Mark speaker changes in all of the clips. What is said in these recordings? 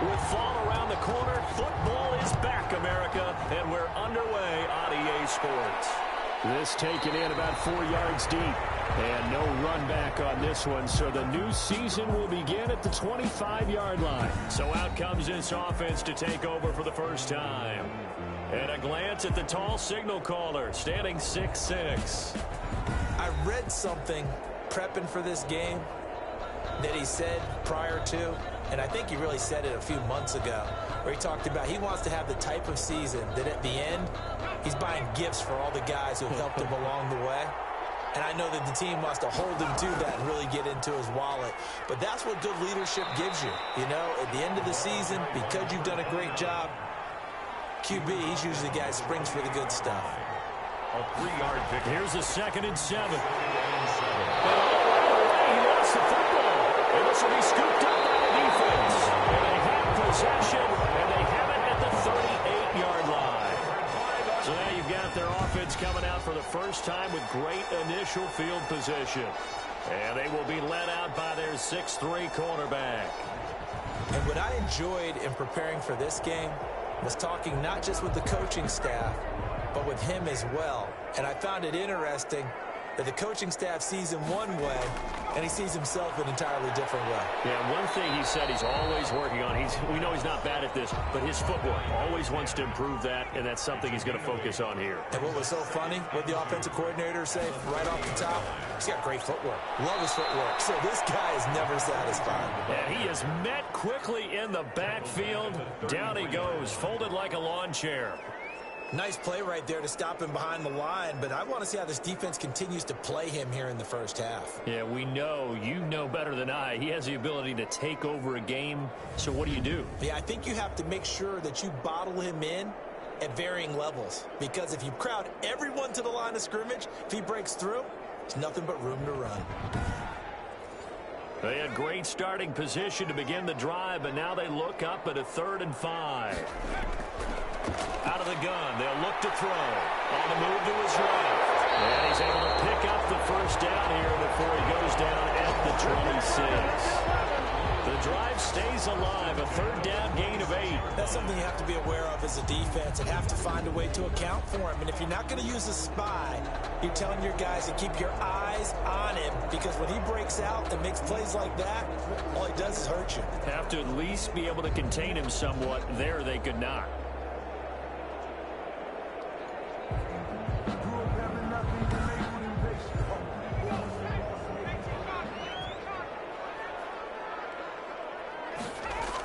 Speaker 1: With fall around the corner, football is back, America, and we're underway on EA Sports.
Speaker 2: This taken in about 4 yards deep. And no run back on this one, so the new season will begin at the 25-yard line.
Speaker 1: So out comes this offense to take over for the first time. And a glance at the tall signal caller, standing 6'6".
Speaker 3: I read something prepping for this game that he said prior to, and I think he really said it a few months ago, where he talked about he wants to have the type of season that at the end, he's buying gifts for all the guys who helped him along the way. And I know that the team wants to hold him to that and really get into his wallet. But that's what good leadership gives you. You know, at the end of the season, because you've done a great job, QB, he's usually the guy who springs for the good stuff.
Speaker 1: A 3-yard pick. Here's a 2nd and 7. He lost the football. And this will be scooped up by the defense. And they have possession, and they have it at the 38-yard line. So now you've got their offense coming out for the first time with great initial field position. And they will be led out by their 6'3" cornerback.
Speaker 3: And what I enjoyed in preparing for this game was talking not just with the coaching staff, but with him as well. And I found it interesting that the coaching staff sees him one way, and he sees himself an entirely different way.
Speaker 1: Yeah, one thing he said he's always working on, we know he's not bad at this, but his footwork, always wants to improve that, and that's something he's going to focus on here.
Speaker 3: And what was so funny, what the offensive coordinator say right off the top, he's got great footwork. Love his footwork. So this guy is never satisfied.
Speaker 1: And he is met quickly in the backfield. Down he goes, folded like a lawn chair.
Speaker 3: Nice play right there to stop him behind the line, but I want to see how this defense continues to play him here in the first half.
Speaker 1: Yeah, we know, you know better than I, he has the ability to take over a game, so what do?
Speaker 3: Yeah, I think you have to make sure that you bottle him in at varying levels, because if you crowd everyone to the line of scrimmage, if he breaks through, there's nothing but room to run.
Speaker 1: They had great starting position to begin the drive, but now they look up at a 3rd and 5. Out of the gun, they'll look to throw. On the move to his right. And he's able to pick up the first down here before he goes down at the 26. The drive stays alive, a 3rd down gain of 8.
Speaker 3: That's something you have to be aware of as a defense and have to find a way to account for him. And if you're not going to use a spy, you're telling your guys to keep your eyes on him, because when he breaks out and makes plays like that, all he does is hurt you.
Speaker 1: Have to at least be able to contain him somewhat. There they could not.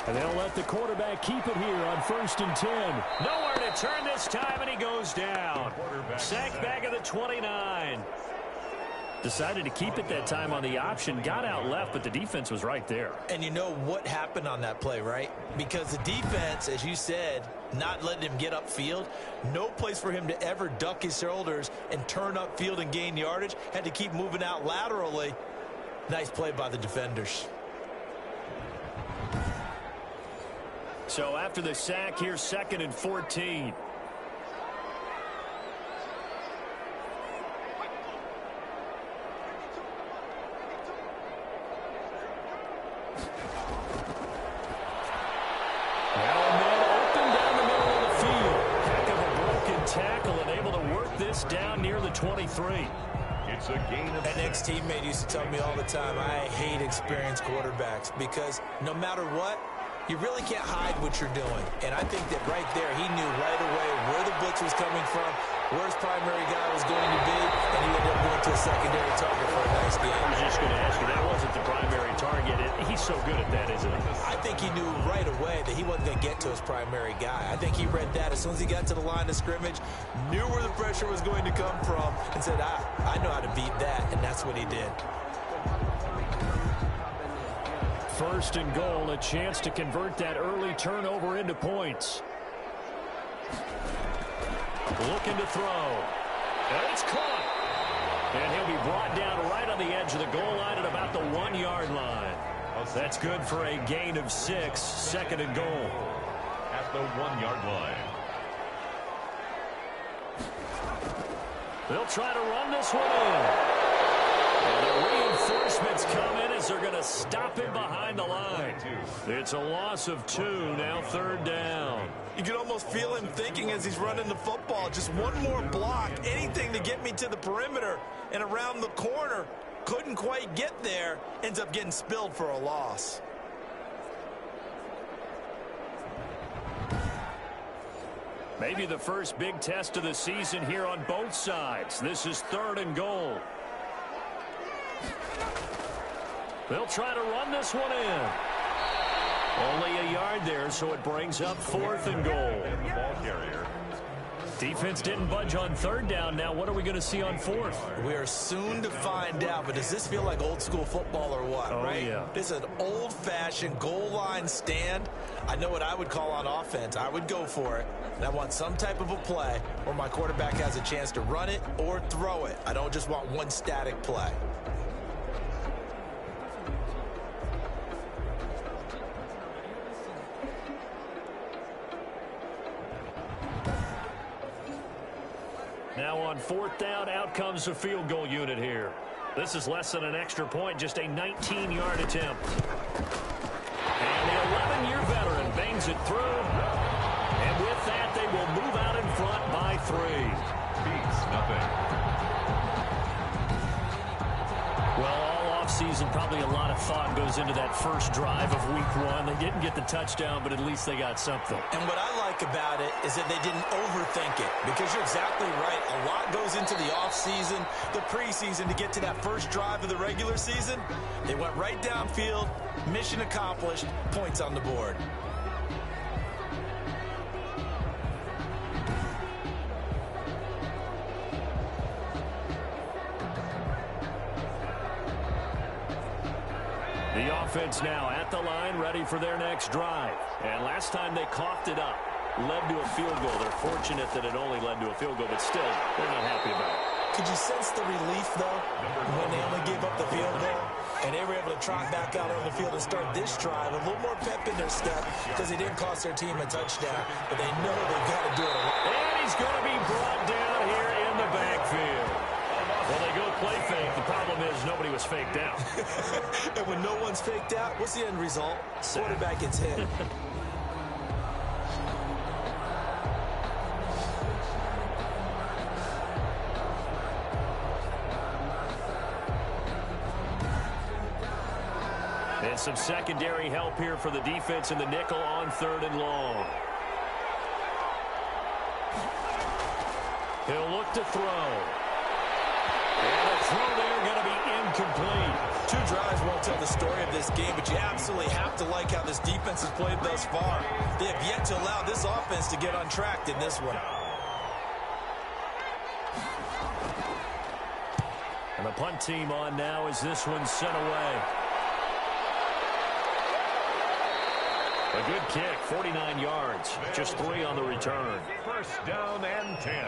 Speaker 2: And they'll let the quarterback keep it here on 1st and 10.
Speaker 1: Nowhere to turn this time, and he goes down. Sack back of the 29.
Speaker 2: Decided to keep it that time on the option. Got out left, but the defense was right there.
Speaker 3: And you know what happened on that play, right? Because the defense, as you said, not letting him get upfield. No place for him to ever duck his shoulders and turn upfield and gain yardage. Had to keep moving out laterally. Nice play by the defenders.
Speaker 1: So after the sack, here's 2nd and 14. Down near the 23.
Speaker 4: It's a gain of 6.
Speaker 3: An ex-teammate used to tell me all the time, I hate experienced quarterbacks, because no matter what, you really can't hide what you're doing. And I think that right there, he knew right away where the blitz was coming from, where his primary guy was going to be, and he ended up going to a secondary target for a nice game.
Speaker 1: I was just going to ask you, that wasn't the primary target. He's so good at that, isn't he?
Speaker 3: I think he knew right away that he wasn't going to get to his primary guy. I think he read that as soon as he got to the line of scrimmage, knew where the pressure was going to come from, and said, I know how to beat that, and that's what he did.
Speaker 2: 1st and goal, a chance to convert that early turnover into points.
Speaker 1: Looking to throw. And it's caught. And he'll be brought down right on the edge of the goal line at about the 1-yard line. That's good for a gain of 6, 2nd and goal.
Speaker 4: At the 1-yard line.
Speaker 1: They'll try to run this one in. And the reinforcements come in as they're going to stop him behind the line. It's a loss of 2, now 3rd down.
Speaker 3: You can almost feel him thinking as he's running the football. Just one more block, anything to get me to the perimeter and around the corner. Couldn't quite get there. Ends up getting spilled for a loss.
Speaker 1: Maybe the first big test of the season here on both sides. This is 3rd and goal. They'll try to run this one in. Only a yard there, so it brings up 4th and goal.
Speaker 4: Ball carrier.
Speaker 1: Defense didn't budge on 3rd down. Now what are we going to see on 4th?
Speaker 3: We are soon to find out, but does this feel like old school football or what, right?
Speaker 1: Yeah.
Speaker 3: This is an old-fashioned goal line stand. I know what I would call on offense. I would go for it, and I want some type of a play where my quarterback has a chance to run it or throw it. I don't just want one static play.
Speaker 1: Now on 4th down, out comes the field goal unit here. This is less than an extra point, just a 19-yard attempt. And the 11-year veteran bangs it through. And with that, they will move out in front by 3.
Speaker 4: Beats nothing.
Speaker 1: Well, all offseason, probably a lot of thought goes into that first drive of week 1. They didn't get the touchdown, but at least they got something.
Speaker 3: And what I like about it is that they didn't overthink it, because you're exactly right. A lot goes into the offseason, the preseason to get to that first drive of the regular season. They went right downfield, mission accomplished, points on the board.
Speaker 1: The offense now at the line, ready for their next drive. And last time they coughed it up, led to a field goal. They're fortunate that it only led to a field goal, but still, they're not happy about it.
Speaker 3: Could you sense the relief, though, when they only gave up the field goal? And they were able to trot back out on the field and start this drive. A little more pep in their step because they didn't cost their team a touchdown. But they know they've got to do it.
Speaker 1: And he's going to be brought down here in the backfield. Well, they go play fake. The problem is nobody was faked out.
Speaker 3: And when no one's faked out, what's the end result? Quarterback gets hit.
Speaker 1: And some secondary help here for the defense in the nickel on 3rd and long. He'll look to throw. And the throw there going to be incomplete.
Speaker 3: 2 drives won't tell the story of this game, but you absolutely have to like how this defense has played thus far. They have yet to allow this offense to get untracked in this one.
Speaker 1: And the punt team on now as this one's sent away. A good kick, 49 yards, just 3 on the return.
Speaker 4: 1st down and 10.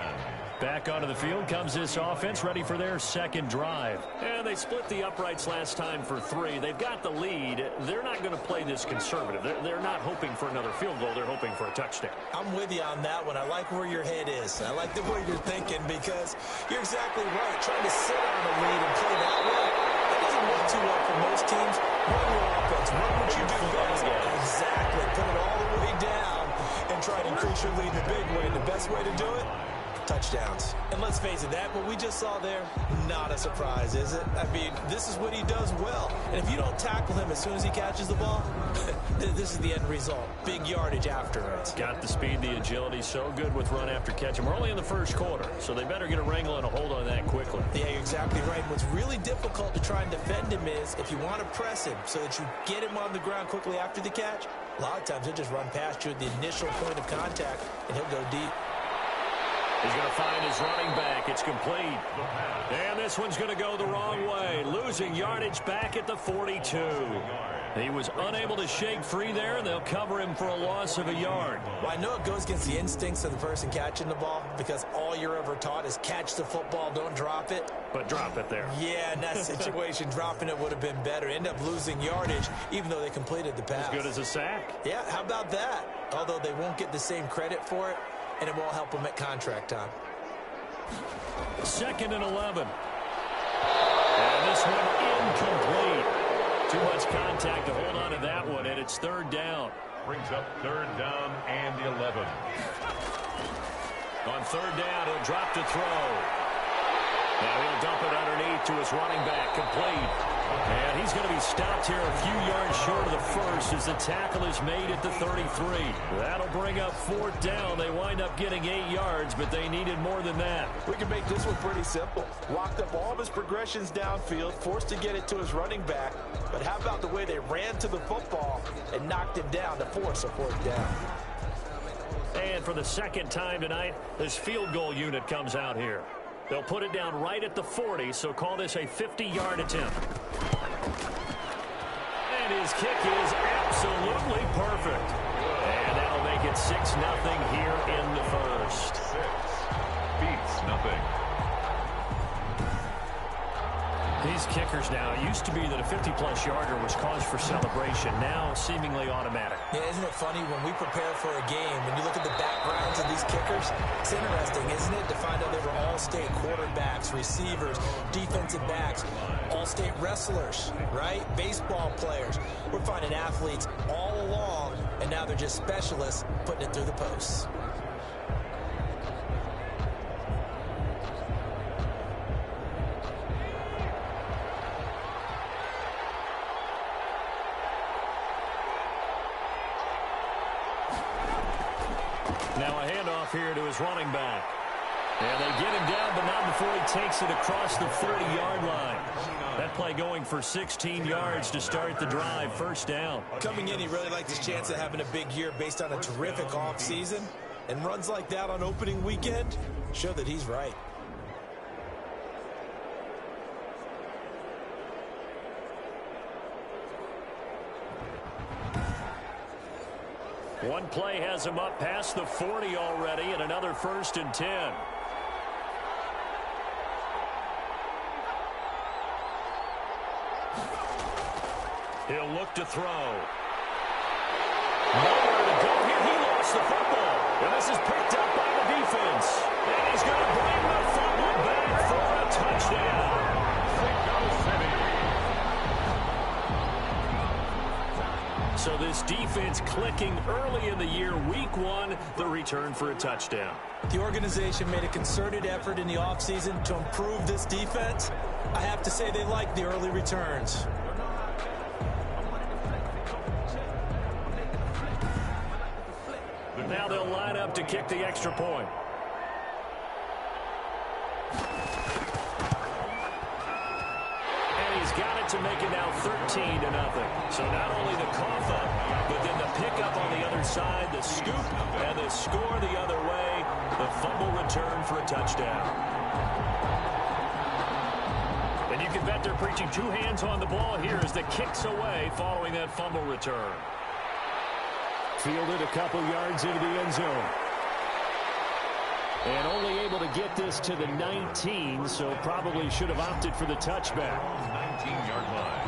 Speaker 1: Back onto the field comes this offense, ready for their second drive. And they split the uprights last time for 3. They've got the lead. They're not going to play this conservative. They're not hoping for another field goal. They're hoping for a touchdown.
Speaker 3: I'm with you on that one. I like where your head is. I like the way you're thinking, because you're exactly right. Trying to sit on the lead and play that way, that doesn't work too well for most teams. Run your offense. Run what you do best. Exactly. Put it all the way down and try to increase your lead the big way. The best way to do it? Touchdowns. And let's face it, that what we just saw there, not a surprise, is it? I mean, this is what he does well. And if you don't tackle him as soon as he catches the ball, this is the end result. Big yardage afterwards.
Speaker 1: Got the speed, the agility, so good with run after catch. And we're only in the first quarter, so they better get a wrangle and a hold on that quickly.
Speaker 3: Yeah, you're exactly right. What's really difficult to try and defend him is if you want to press him so that you get him on the ground quickly after the catch, a lot of times he'll just run past you at the initial point of contact, and he'll go deep.
Speaker 1: He's going to find his running back. It's complete. And this one's going to go the wrong way. Losing yardage back at the 42. He was unable to shake free there, and they'll cover him for a loss of a yard.
Speaker 3: Well, I know it goes against the instincts of the person catching the ball, because all you're ever taught is catch the football, don't drop it.
Speaker 1: But drop it there.
Speaker 3: Yeah, in that situation, dropping it would have been better. End up losing yardage, even though they completed the pass.
Speaker 1: As good as a sack.
Speaker 3: Yeah, how about that? Although they won't get the same credit for it, and it won't help them at contract time.
Speaker 1: 2nd and 11. And And this one incomplete. Too much contact to hold on to that one, and it's third down.
Speaker 4: Brings up third down and the 11.
Speaker 1: On third down, he'll drop to throw. Now he'll dump it underneath to his running back, complete. And he's going to be stopped here a few yards short of the first as the tackle is made at the 33. That'll bring up fourth down. They wind up getting 8 yards, but they needed more than that.
Speaker 3: We can make this one pretty simple. Locked up all of his progressions downfield, forced to get it to his running back. But how about the way they ran to the football and knocked him down to force a fourth down?
Speaker 1: And for the second time tonight, this field goal unit comes out here. They'll put it down right at the 40, so call this a 50-yard attempt. And his kick is absolutely perfect. And that'll make it 6-0 here in the first.
Speaker 4: 6 beats nothing.
Speaker 1: These kickers now, it used to be that a 50-plus yarder was cause for celebration. Now seemingly automatic.
Speaker 3: Yeah, isn't it funny when we prepare for a game, when you look at the backgrounds of these kickers, it's interesting, isn't it, to find out they were all-state quarterbacks, receivers, defensive backs, all-state wrestlers, right? Baseball players. We're finding athletes all along, and now they're just specialists putting it through the posts.
Speaker 1: Now a handoff here to his running back. And they get him down, but not before he takes it across the 30-yard line. That play going for 16 yards to start the drive. First down.
Speaker 3: Coming in, he really liked his chance of having a big year based on a terrific offseason. And runs like that on opening weekend show that he's right.
Speaker 1: One play has him up past the 40 already, and another 1st and 10. He'll look to throw. Nowhere to go here. He lost the football. And this is picked up by the defense. And he's going to bring the football back for a touchdown. So this defense clicking early in the year. Week 1, the return for a touchdown.
Speaker 3: The organization made a concerted effort in the offseason to improve this defense. I have to say they like the early returns.
Speaker 1: Now they'll line up to kick the extra point. And he's got it to make it now 13-0. So not only the cough up, but then the pickup on the other side, the scoop, and the score the other way, the fumble return for a touchdown. And you can bet they're preaching 2 hands on the ball here as the kick's away following that fumble return. Fielded a couple yards into the end zone. And only able to get this to the 19, so probably should have opted for the touchback.
Speaker 4: 19-yard line.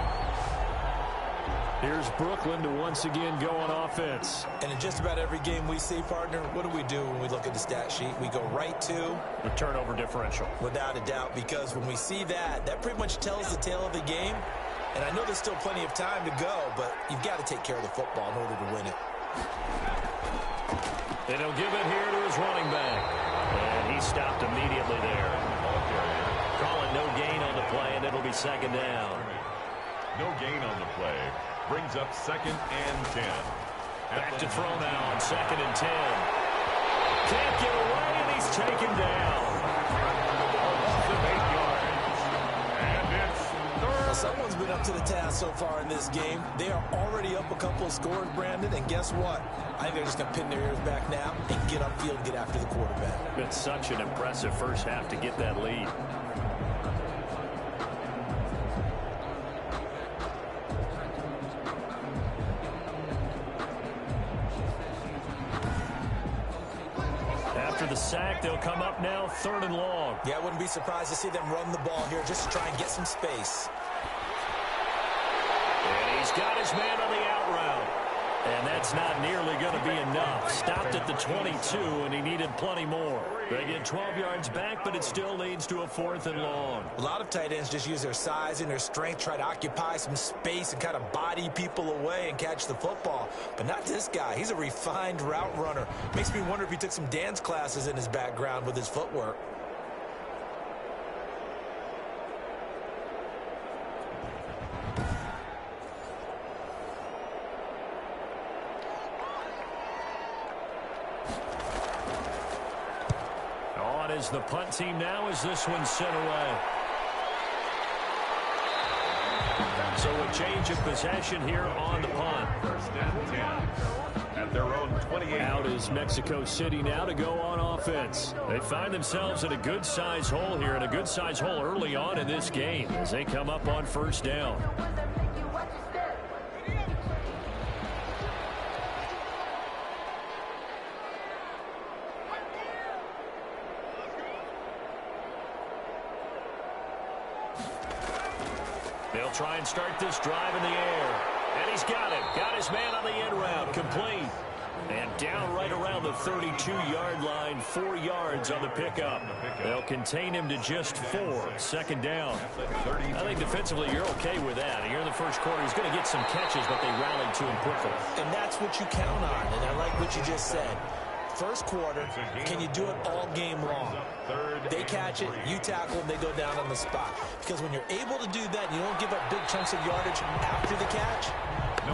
Speaker 1: Here's Brooklyn to once again go on offense.
Speaker 3: And in just about every game we see, partner, what do when we look at the stat sheet? We go right to
Speaker 1: the turnover differential.
Speaker 3: Without a doubt, because when we see that, that pretty much tells the tale of the game. And I know there's still plenty of time to go, but you've got to take care of the football in order to win it.
Speaker 1: And he'll give it here to his running back. And he stopped immediately there. Calling no gain on the play, and it'll be second down.
Speaker 4: No gain on the play. Brings up 2nd and 10.
Speaker 1: Back to throw now on 2nd and 10. Can't get away, and he's taken down.
Speaker 3: Well, someone's been up to the task so far in this game. They are already up a couple of scores, Brandon, and guess what? I think they're just going to pin their ears back now and get upfield and get after the quarterback.
Speaker 1: It's such an impressive first half to get that lead. After the sack, they'll come up now 3rd and long.
Speaker 3: Yeah, I wouldn't be surprised to see them run the ball here just to try and get some space.
Speaker 1: And he's got his man on the out route. And that That's not nearly going to be enough. Stopped at the 22, and he needed plenty more. They get 12 yards back, but it still leads to a 4th and long.
Speaker 3: A lot of tight ends just use their size and their strength, try to occupy some space and kind of body people away and catch the football. But not this guy. He's a refined route runner. Makes me wonder if he took some dance classes in his background with his footwork.
Speaker 1: Is the punt team now as this one's sent away. So a change of possession here on the punt.
Speaker 4: 1st and 10 at their own 28.
Speaker 1: Out is Mexico City now to go on offense. They find themselves in a good-sized hole here, and a good-sized hole early on in this game as they come up on 1st down. They'll try and start this drive in the air. And he's got it. Got his man on the end route. Complete. And down right around the 32-yard line. 4 yards on the pickup. They'll contain him to just 4. 2nd down. I think defensively you're okay with that. Here in the first quarter, he's going to get some catches, but they rallied to him quickly.
Speaker 3: And that's what you count on. And I like what you just said. First quarter, can you do it all game long? They catch it, you tackle them, they go down on the spot. Because when you're able to do that, you don't give up big chunks of yardage after the catch.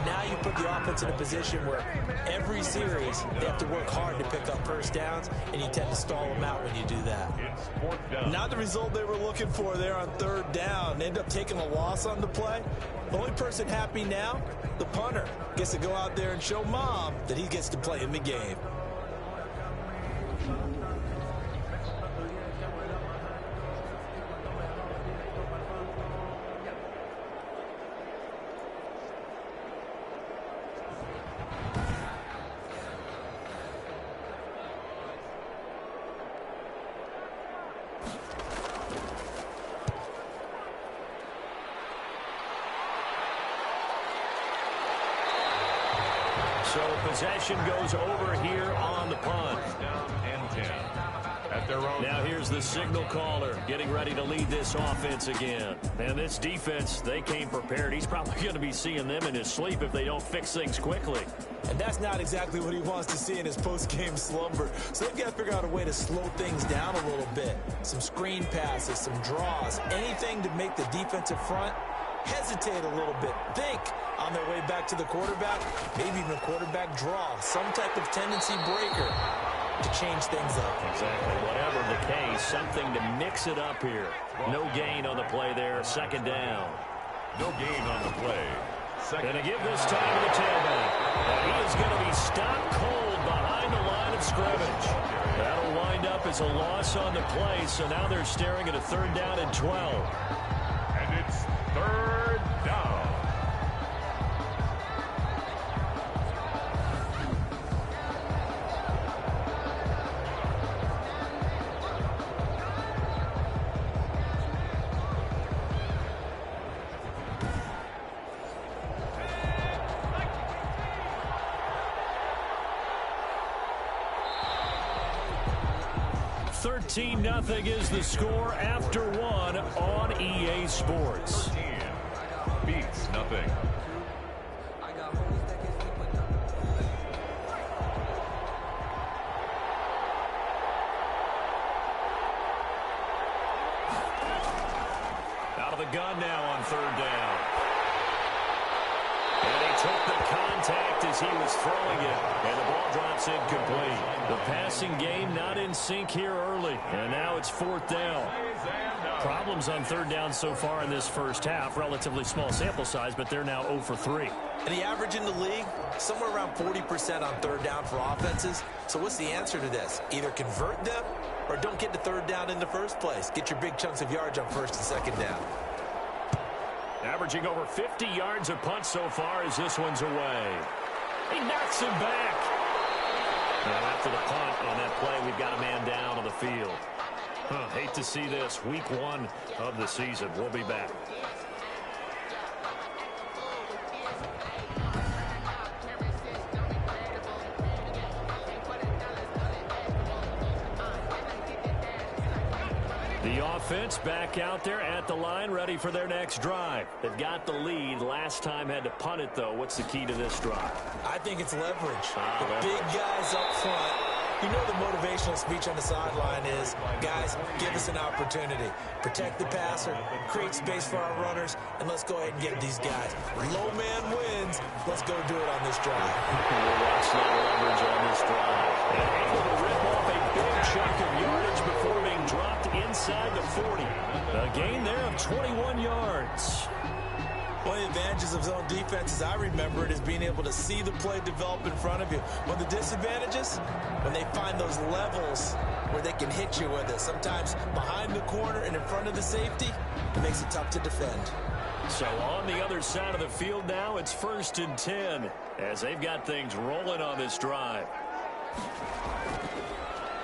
Speaker 3: Now you put the offense in a position where every series they have to work hard to pick up 1st downs, and you tend to stall them out when you do that. Not the result they were looking for there on 3rd down. They end up taking a loss on the play. The only person happy now, the punter, gets to go out there and show mom that he gets to play in the game.
Speaker 1: So possession goes over here on the punt.
Speaker 4: 1st down and 10 at their own.
Speaker 1: Now here's the signal caller getting ready to lead this offense again. And this defense, they came prepared. He's probably going to be seeing them in his sleep if they don't fix things quickly.
Speaker 3: And that's not exactly what he wants to see in his post-game slumber. So they've got to figure out a way to slow things down a little bit. Some screen passes, some draws, anything to make the defensive front hesitate a little bit. Think on their way back to the quarterback, maybe even a quarterback draw, some type of tendency breaker to change things up.
Speaker 1: Exactly. Whatever the case, something to mix it up here. No gain on the play there. 2nd down.
Speaker 4: No gain on the play.
Speaker 1: Going to give this time to the tailback. And he is going to be stopped cold behind the line of scrimmage. That'll wind up as a loss on the play, so now they're staring at a 3rd down and 12.
Speaker 4: And it's 3rd down.
Speaker 1: Nothing is the score after 1 on EA Sports.
Speaker 4: 13 beats nothing.
Speaker 1: Out of the gun now on 3rd down. And he took the contact as he was throwing it, and the ball drops incomplete. The passing game not in sync here early, and now it's 4th down. Problems on 3rd down so far in this first half. Relatively small sample size, but they're now 0 for 3.
Speaker 3: And the average in the league, somewhere around 40% on 3rd down for offenses. So what's the answer to this? Either convert them or don't get to 3rd down in the first place. Get your big chunks of yards on 1st and 2nd down.
Speaker 1: Averaging over 50 yards a punt so far as this one's away. He knocks him back. Now after the punt on that play, we've got a man down on the field. Hate to see this. Week 1 of the season. We'll be back.
Speaker 2: offense back out there at the line, ready for their next drive. They've got the lead. Last time had to punt it, though. What's the key to this drive?
Speaker 3: I think it's leverage.
Speaker 2: Leverage.
Speaker 3: Big guys up front. You know the motivational speech on the sideline is, guys, give us an opportunity. Protect the passer, create space for our runners, and let's go ahead and get these guys. Low man wins. Let's go do it on this drive.
Speaker 2: We'll watch that leverage on this drive. And able to rip off a big chunk of yardage before being dropped inside the 40. A gain there of 21 yards.
Speaker 3: One of the advantages of zone defense, as I remember it, is being able to see the play develop in front of you. One of the disadvantages, when they find those levels where they can hit you with it, sometimes behind the corner and in front of the safety, it makes it tough to defend.
Speaker 2: So on the other side of the field now, it's 1st and 10 as they've got things rolling on this drive.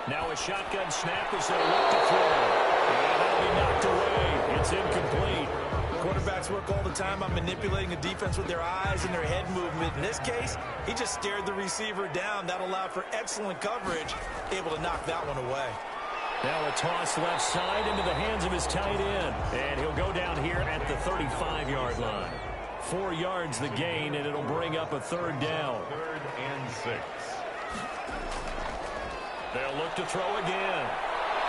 Speaker 2: Now a shotgun snap as they look to throw. And that'll be knocked away. It's incomplete.
Speaker 3: Quarterbacks work all the time on manipulating a defense with their eyes and their head movement. In this case, he just stared the receiver down. That allowed for excellent coverage, able to knock that one away.
Speaker 2: Now a toss left side into the hands of his tight end. And he'll go down here at the 35-yard line. 4 yards the gain, and it'll bring up a 3rd down.
Speaker 4: 3rd and 6.
Speaker 2: They'll look to throw again.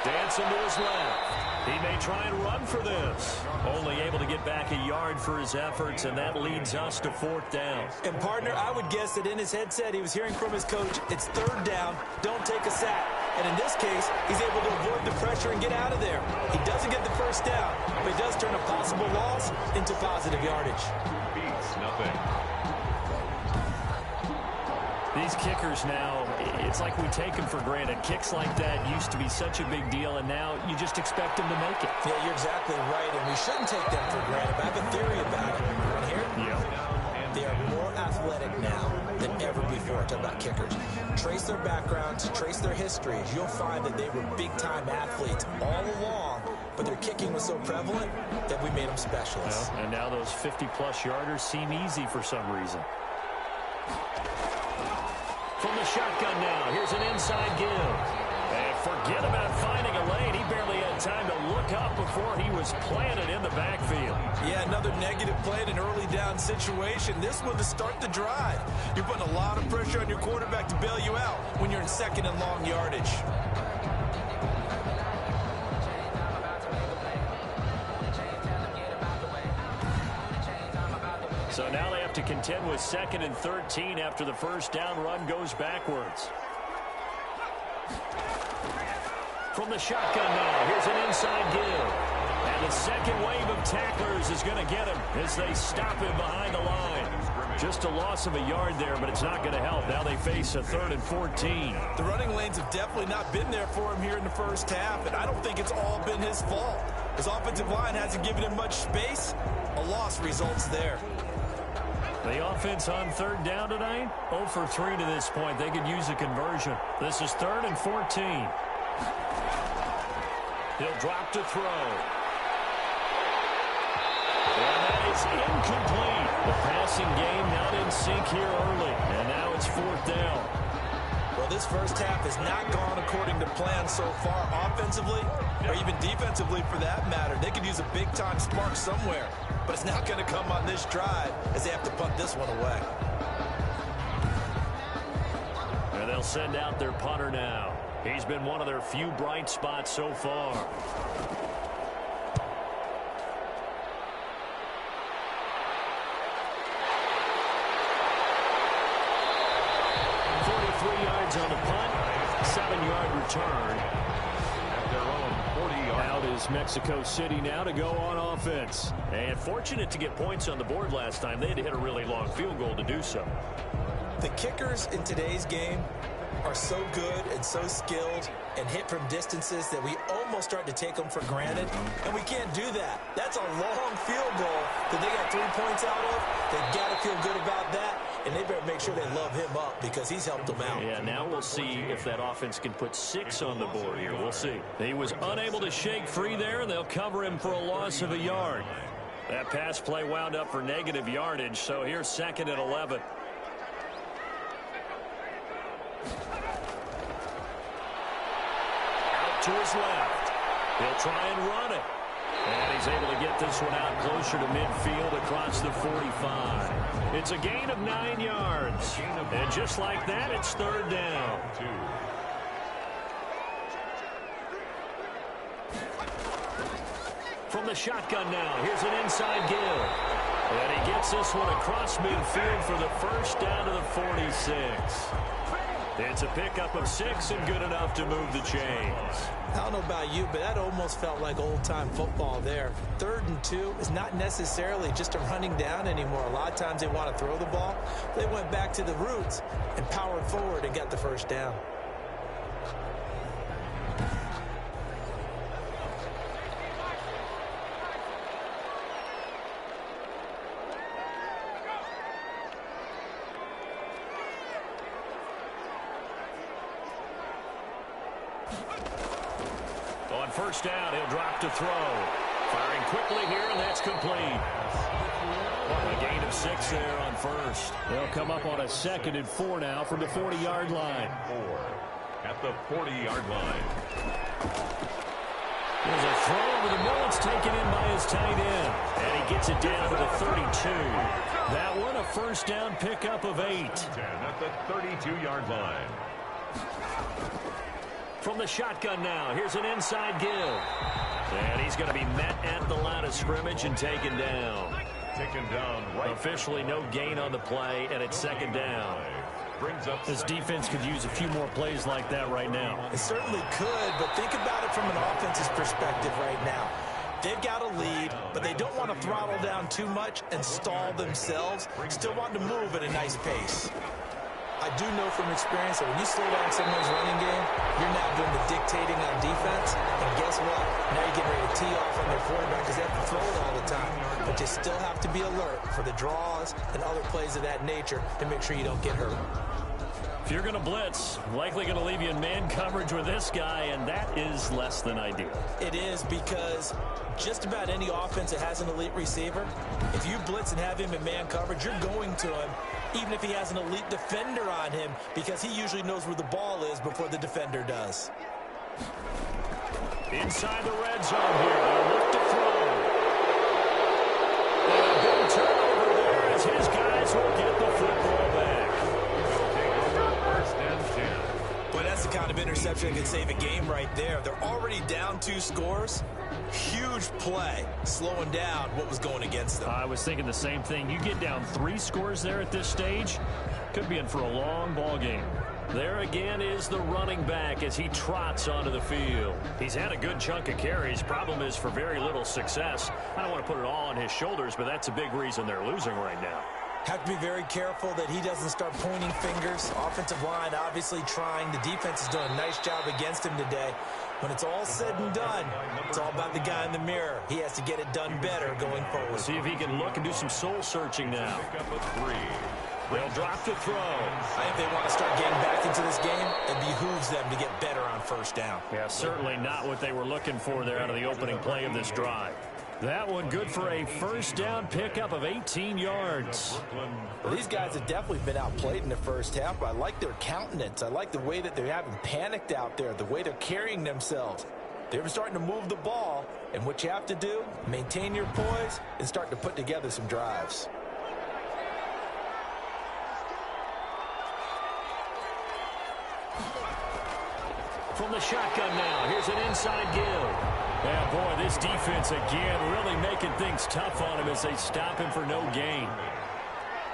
Speaker 2: Dancing to his left. He may try and run for this. Only able to get back a yard for his efforts, and that leads us to 4th down.
Speaker 3: And, partner, I would guess that in his headset he was hearing from his coach, it's 3rd down, don't take a sack. And in this case, he's able to avoid the pressure and get out of there. He doesn't get the 1st down, but he does turn a possible loss into positive yardage.
Speaker 4: Beats nothing.
Speaker 2: These kickers now, it's like we take them for granted. Kicks like that used to be such a big deal, and now you just expect them to make it.
Speaker 3: Yeah, you're exactly right, and we shouldn't take them for granted. But I have a theory about it. You want to hear it?
Speaker 2: Yeah.
Speaker 3: They are more athletic now than ever before. Talk about kickers. Trace their backgrounds, trace their histories. You'll find that they were big-time athletes all along, but their kicking was so prevalent that we made them specialists.
Speaker 2: Well, and now those 50-plus yarders seem easy for some reason. From the shotgun now, here's an inside give. And forget about finding a lane. He barely had time to look up before he was planted in the backfield.
Speaker 3: Yeah, another negative play in an early down situation. This one to start the drive. You're putting a lot of pressure on your quarterback to bail you out when you're in 2nd and long yardage.
Speaker 2: So now they have to contend with 2nd and 13 after the 1st down run goes backwards. From the shotgun now, here's an inside give. And the second wave of tacklers is going to get him as they stop him behind the line. Just a loss of a yard there, but it's not going to help. Now they face a 3rd and 14.
Speaker 3: The running lanes have definitely not been there for him here in the 1st half, and I don't think it's all been his fault. His offensive line hasn't given him much space. A loss results there.
Speaker 2: The offense on 3rd down tonight, 0 for 3 to this point. They could use a conversion. This is 3rd and 14. He'll drop to throw. And that is incomplete. The passing game not in sync here early. And now it's 4th down.
Speaker 3: Well, this 1st half has not gone according to plan so far offensively or even defensively for that matter. They could use a big-time spark somewhere, but it's not going to come on this drive as they have to punt this one away.
Speaker 2: And they'll send out their punter now. He's been one of their few bright spots so far. 43 yards on the punt, 7-yard return.
Speaker 4: At their own 40-yard.
Speaker 2: Out is Mexico City now to go on offense. And fortunate to get points on the board last time. They had to hit a really long field goal to do so.
Speaker 3: The kickers in today's game are so good and so skilled and hit from distances that we almost start to take them for granted, and we can't do that. That's a long field goal that they got 3 points out of. They've got to feel good about that, and they better make sure they love him up because he's helped them out.
Speaker 2: Yeah, now we'll see if that offense can put 6 on the board here. We'll see. He was unable to shake free there, and they'll cover him for a loss of a yard. That pass play wound up for negative yardage, so here's 2nd and 11. To his left. He'll try and run it. And he's able to get this one out closer to midfield across the 45. It's a gain of 9 yards. And just like that, it's third down. From the shotgun now, here's an inside give. And he gets this one across midfield for the first down to the 46. It's a pickup of 6 and good enough to move the chains.
Speaker 3: I don't know about you, but that almost felt like old-time football there. 3rd and 2 is not necessarily just a running down anymore. A lot of times they want to throw the ball. They went back to the roots and powered forward and got the first down.
Speaker 2: On first down, he'll drop to throw. Firing quickly here, and that's complete. A gain of 6 there on first. They'll come up on a 2nd and 4 now from the 40-yard line.
Speaker 4: 4 at the 40-yard line.
Speaker 2: There's a throw over the middle. It's taken in by his tight end. And he gets it down to the 32. That one, a first down pickup of 8.
Speaker 4: 10 at the 32-yard line.
Speaker 2: From the shotgun now, here's an inside give. And he's going to be met at the line of scrimmage and taken down.
Speaker 4: Taken down right.
Speaker 2: Officially no gain on the play, and it's 2nd down.
Speaker 4: Brings up
Speaker 2: this defense could use a few more plays like that right now.
Speaker 3: It certainly could, but think about it from an offense's perspective right now. They've got a lead, but they don't want to throttle down too much and stall themselves. Still want to move at a nice pace. I do know from experience that when you slow down someone's running game, you're now doing the dictating on defense. And guess what? Now you're getting ready to tee off on their quarterback because they have to throw it all the time. But you still have to be alert for the draws and other plays of that nature to make sure you don't get hurt.
Speaker 2: If you're going to blitz, likely going to leave you in man coverage with this guy, and that is less than ideal.
Speaker 3: It is, because just about any offense that has an elite receiver, if you blitz and have him in man coverage, you're going to him, even if he has an elite defender on him, because he usually knows where the ball is before the defender does.
Speaker 2: Inside the red zone here, they'll look to throw. And a big turnover there as his guys will get the football back.
Speaker 3: Boy, that's the kind of interception that could save a game right there. They're already down 2 scores. Huge play, slowing down what was going against them.
Speaker 2: I was thinking the same thing. You get down 3 scores there at this stage, could be in for a long ball game. There again is the running back as he trots onto the field. He's had a good chunk of carries. Problem is for very little success. I don't want to put it all on his shoulders, but that's a big reason they're losing right now.
Speaker 3: Have to be very careful that he doesn't start pointing fingers. Offensive line obviously trying. The defense is doing a nice job against him today. When it's all said and done, it's all about the guy in the mirror. He has to get it done better going forward.
Speaker 2: See if he can look and do some soul searching now. They'll drop to throw.
Speaker 3: I think they want to start getting back into this game. It behooves them to get better on first down.
Speaker 2: Yeah, certainly not what they were looking for there out of the opening play of this drive. That one good for a first down pickup of 18 yards.
Speaker 3: Well, these guys have definitely been outplayed in the first half. I like their countenance. I like the way that they haven't panicked out there, the way they're carrying themselves. They're starting to move the ball, and what you have to do, maintain your poise and start to put together some drives.
Speaker 2: From the shotgun now, here's an inside give. Yeah, boy, this defense again really making things tough on him as they stop him for no gain.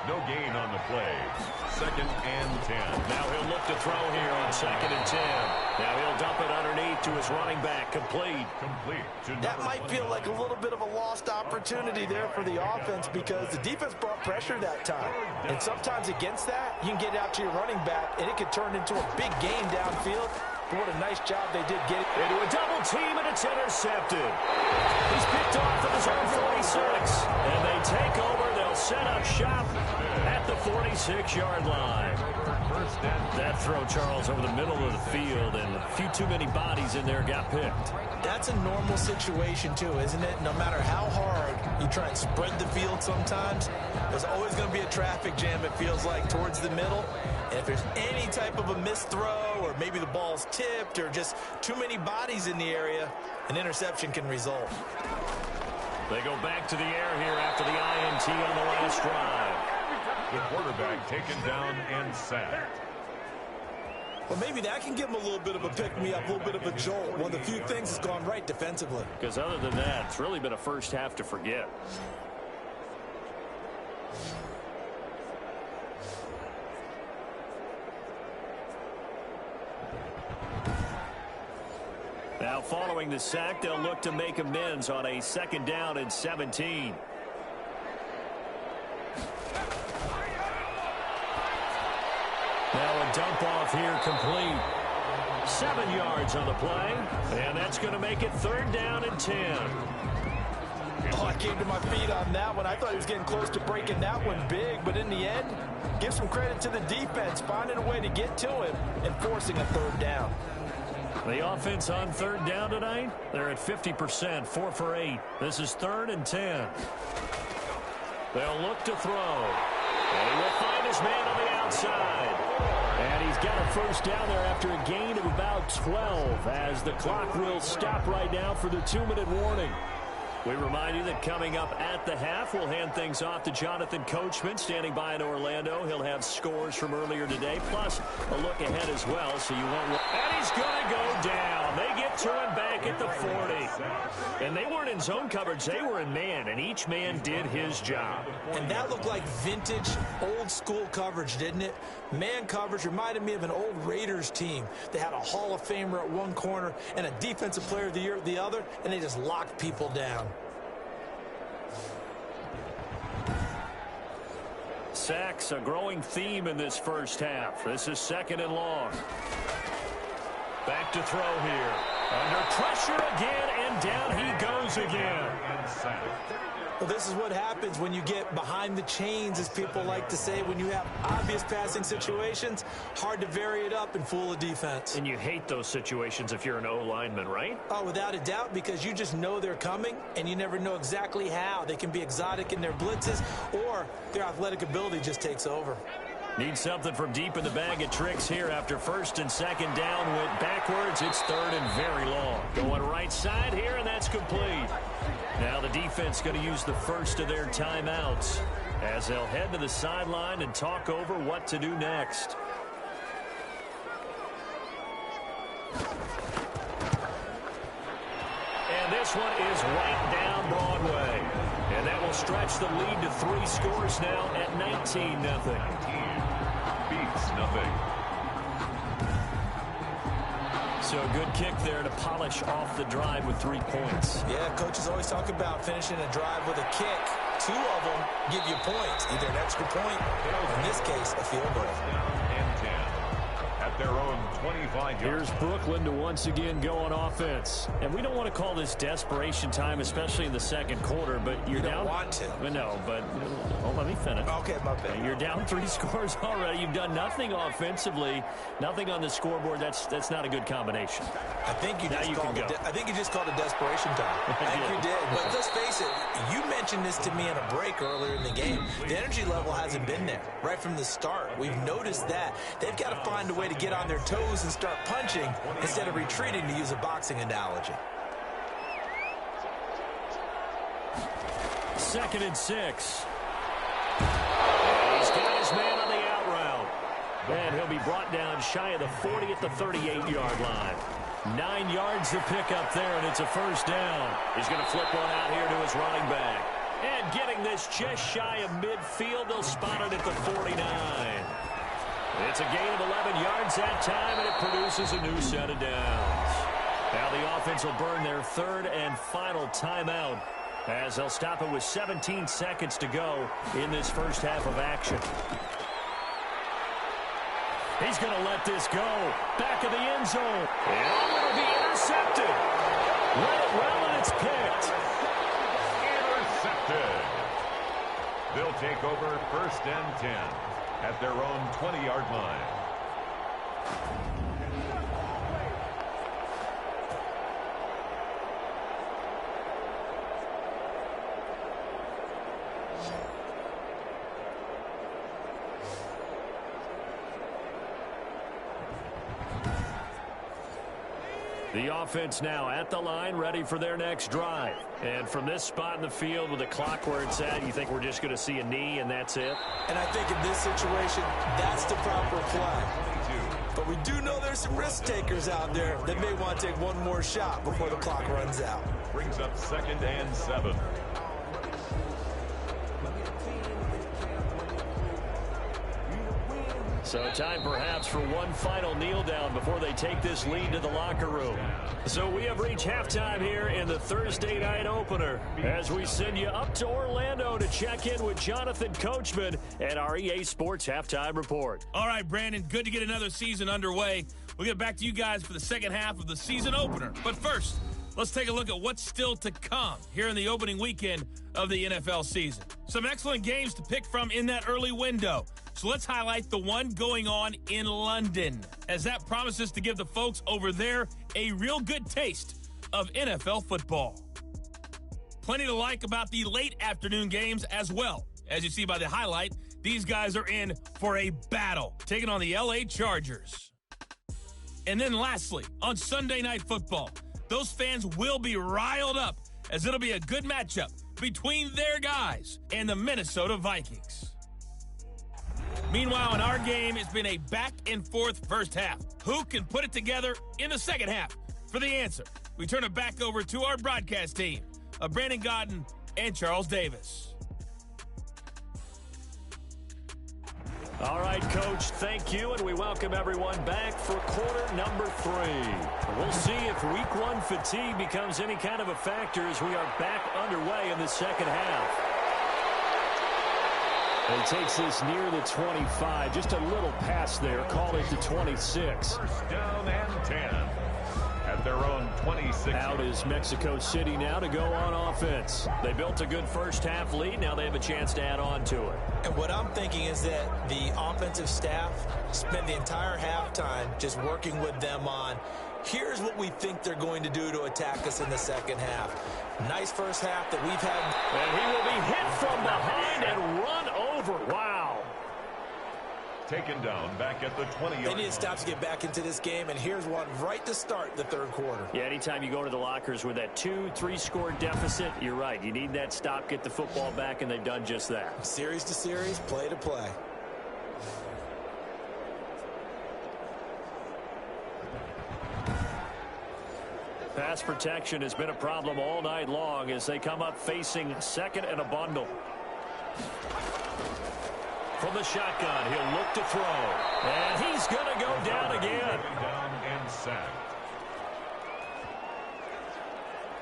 Speaker 4: No gain on the play. 2nd and 10.
Speaker 2: Now he'll look to throw here on 2nd and 10. Now he'll dump it underneath to his running back. Complete.
Speaker 3: That might feel like a little bit of a lost opportunity there for the offense because the defense brought pressure that time. And sometimes against that, you can get out to your running back, and it could turn into a big gain downfield. But what a nice job they did get it.
Speaker 2: Into a double team, and it's intercepted. He's picked off at his own 46. And they take over. They'll set up shop at the 46-yard line. That throw, Charles, over the middle of the field, and a few too many bodies in there got picked.
Speaker 3: That's a normal situation, too, isn't it? No matter how hard you try and spread the field sometimes, there's always going to be a traffic jam, it feels like, towards the middle. And if there's any type of a missed throw, or maybe the ball's tipped, or just too many bodies in the area, an interception can result.
Speaker 2: They go back to the air here after the INT on the last drive.
Speaker 4: The quarterback taken down and sacked.
Speaker 3: Well, maybe that can give him a little bit of a pick-me-up, a little bit of a jolt. One of the few things that's gone right defensively.
Speaker 2: Because other than that, it's really been a first half to forget. Now, following the sack, they'll look to make amends on a 2nd down and 17. Now a dump off here complete. 7 yards on the play, and that's going to make it 3rd down and 10.
Speaker 3: Oh, I came to my feet on that one. I thought he was getting close to breaking that one big, but in the end, give some credit to the defense, finding a way to get to him and forcing a 3rd down.
Speaker 2: The offense on 3rd down tonight, they're at 50%, 4 for 8. This is 3rd and 10. They'll look to throw, and he will find his man on the outside. And he's got a 1st down there after a gain of about 12 as the clock will stop right now for the 2-minute warning. We remind you that coming up at the half, we'll hand things off to Jonathan Coachman standing by in Orlando. He'll have scores from earlier today, plus a look ahead as well, so you won't... And he's going to go down. They get to him back at the 40. And they weren't in zone coverage. They were in man, and each man did his job.
Speaker 3: And that looked like vintage, old-school coverage, didn't it? Man coverage reminded me of an old Raiders team. They had a Hall of Famer at one corner and a Defensive Player of the Year at the other, and they just locked people down.
Speaker 2: Sacks, a growing theme in this first half. This is 2nd and long. Back to throw here. Under pressure again, and down he goes again.
Speaker 3: Well, this is what happens when you get behind the chains, as people like to say. When you have obvious passing situations, hard to vary it up and fool a defense.
Speaker 2: And you hate those situations if you're an O-lineman, right?
Speaker 3: Oh, without a doubt, because you just know they're coming, and you never know exactly how. They can be exotic in their blitzes, or their athletic ability just takes over.
Speaker 2: Need something from deep in the bag of tricks here after 1st and 2nd down. Went backwards. It's 3rd and very long. Going right side here, and that's complete. Now the defense going to use the first of their timeouts as they'll head to the sideline and talk over what to do next. And this one is right down Broadway. And that will stretch the lead to 3 scores now at 19-0.
Speaker 4: Beats nothing.
Speaker 2: So a good kick there to polish off the drive with 3 points.
Speaker 3: Yeah, coaches always talk about finishing a drive with a kick. 2 of them give you points, either an extra point, or in this case, a field goal.
Speaker 4: And 10 at their own 25 yards.
Speaker 2: Here's Brooklyn to once again go on offense. And we don't want to call this desperation time, especially in the 2nd quarter, but you're down.
Speaker 3: You don't want to.
Speaker 2: No, but let me finish.
Speaker 3: Okay, my bad.
Speaker 2: You're down 3 scores already. You've done nothing offensively, nothing on the scoreboard. That's not a good combination.
Speaker 3: I think you just called it desperation time. I think you did. But let's face it, you mentioned this to me in a break earlier in the game. The energy level hasn't been there right from the start. We've noticed that. They've got to find a way to get on their toes and start punching instead of retreating, to use a boxing analogy.
Speaker 2: 2nd and 6. And he's got his man on the out route. And he'll be brought down shy of the 40 at the 38-yard line. 9 yards to pick up there, and it's a 1st down. He's going to flip one out here to his running back. And getting this just shy of midfield, they'll spot it at the 49. It's a gain of 11 yards that time, and it produces a new set of downs. Now the offense will burn their 3rd and final timeout as they'll stop it with 17 seconds to go in this first half of action. He's going to let this go. Back of the end zone. And it'll be intercepted. Read it well, and it's picked.
Speaker 4: Intercepted. They'll take over 1st and 10 at their own 20-yard line.
Speaker 1: The offense now at the line, ready for their next drive. And from this spot in the field with the clock where it's at, you think we're just going to see a knee and that's it?
Speaker 3: And I think in this situation, that's the proper play. But we do know there's some risk takers out there that may want to take one more shot before the clock runs out.
Speaker 4: Brings up 2nd and 7.
Speaker 1: So time perhaps for one final kneel down before they take this lead to the locker room. So we have reached halftime here in the Thursday night opener as we send you up to Orlando to check in with Jonathan Coachman at our EA Sports Halftime Report.
Speaker 5: All right, Brandon, good to get another season underway. We'll get back to you guys for the second half of the season opener. But first, let's take a look at what's still to come here in the opening weekend of the NFL season. Some excellent games to pick from in that early window. So let's highlight the one going on in London, as that promises to give the folks over there a real good taste of NFL football. Plenty to like about the late afternoon games as well. As you see by the highlight, these guys are in for a battle, taking on the LA Chargers. And then lastly, on Sunday Night Football, those fans will be riled up as it'll be a good matchup between their guys and the Minnesota Vikings. Meanwhile, in our game, it's been a back-and-forth first half. Who can put it together in the second half? For the answer, we turn it back over to our broadcast team of Brandon Gaudin and Charles Davis.
Speaker 1: All right, Coach, thank you, and we welcome everyone back for quarter number 3. We'll see if week 1 fatigue becomes any kind of a factor as we are back underway in the second half. He takes this near the 25, just a little pass there, call it the 26.
Speaker 4: 1st down and 10 at their own 26.
Speaker 1: Out is Mexico City now to go on offense. They built a good first half lead. Now they have a chance to add on to it.
Speaker 3: And what I'm thinking is that the offensive staff spent the entire halftime just working with them on, here's what we think they're going to do to attack us in the second half. Nice first half that we've had.
Speaker 1: And he will be hit from behind and run over. Wow.
Speaker 4: Taken down back at the 20-yard
Speaker 3: They need to stop to get back into this game, and here's one right to start the third quarter.
Speaker 1: Yeah, anytime you go to the lockers with that 2-3 score deficit, you're right. You need that stop, get the football back, and they've done just that.
Speaker 3: Series to series, play to play.
Speaker 1: Pass protection has been a problem all night long as they come up facing second and a bundle. From the shotgun, he'll look to throw. And he's going to go down again.
Speaker 4: Down and sacked.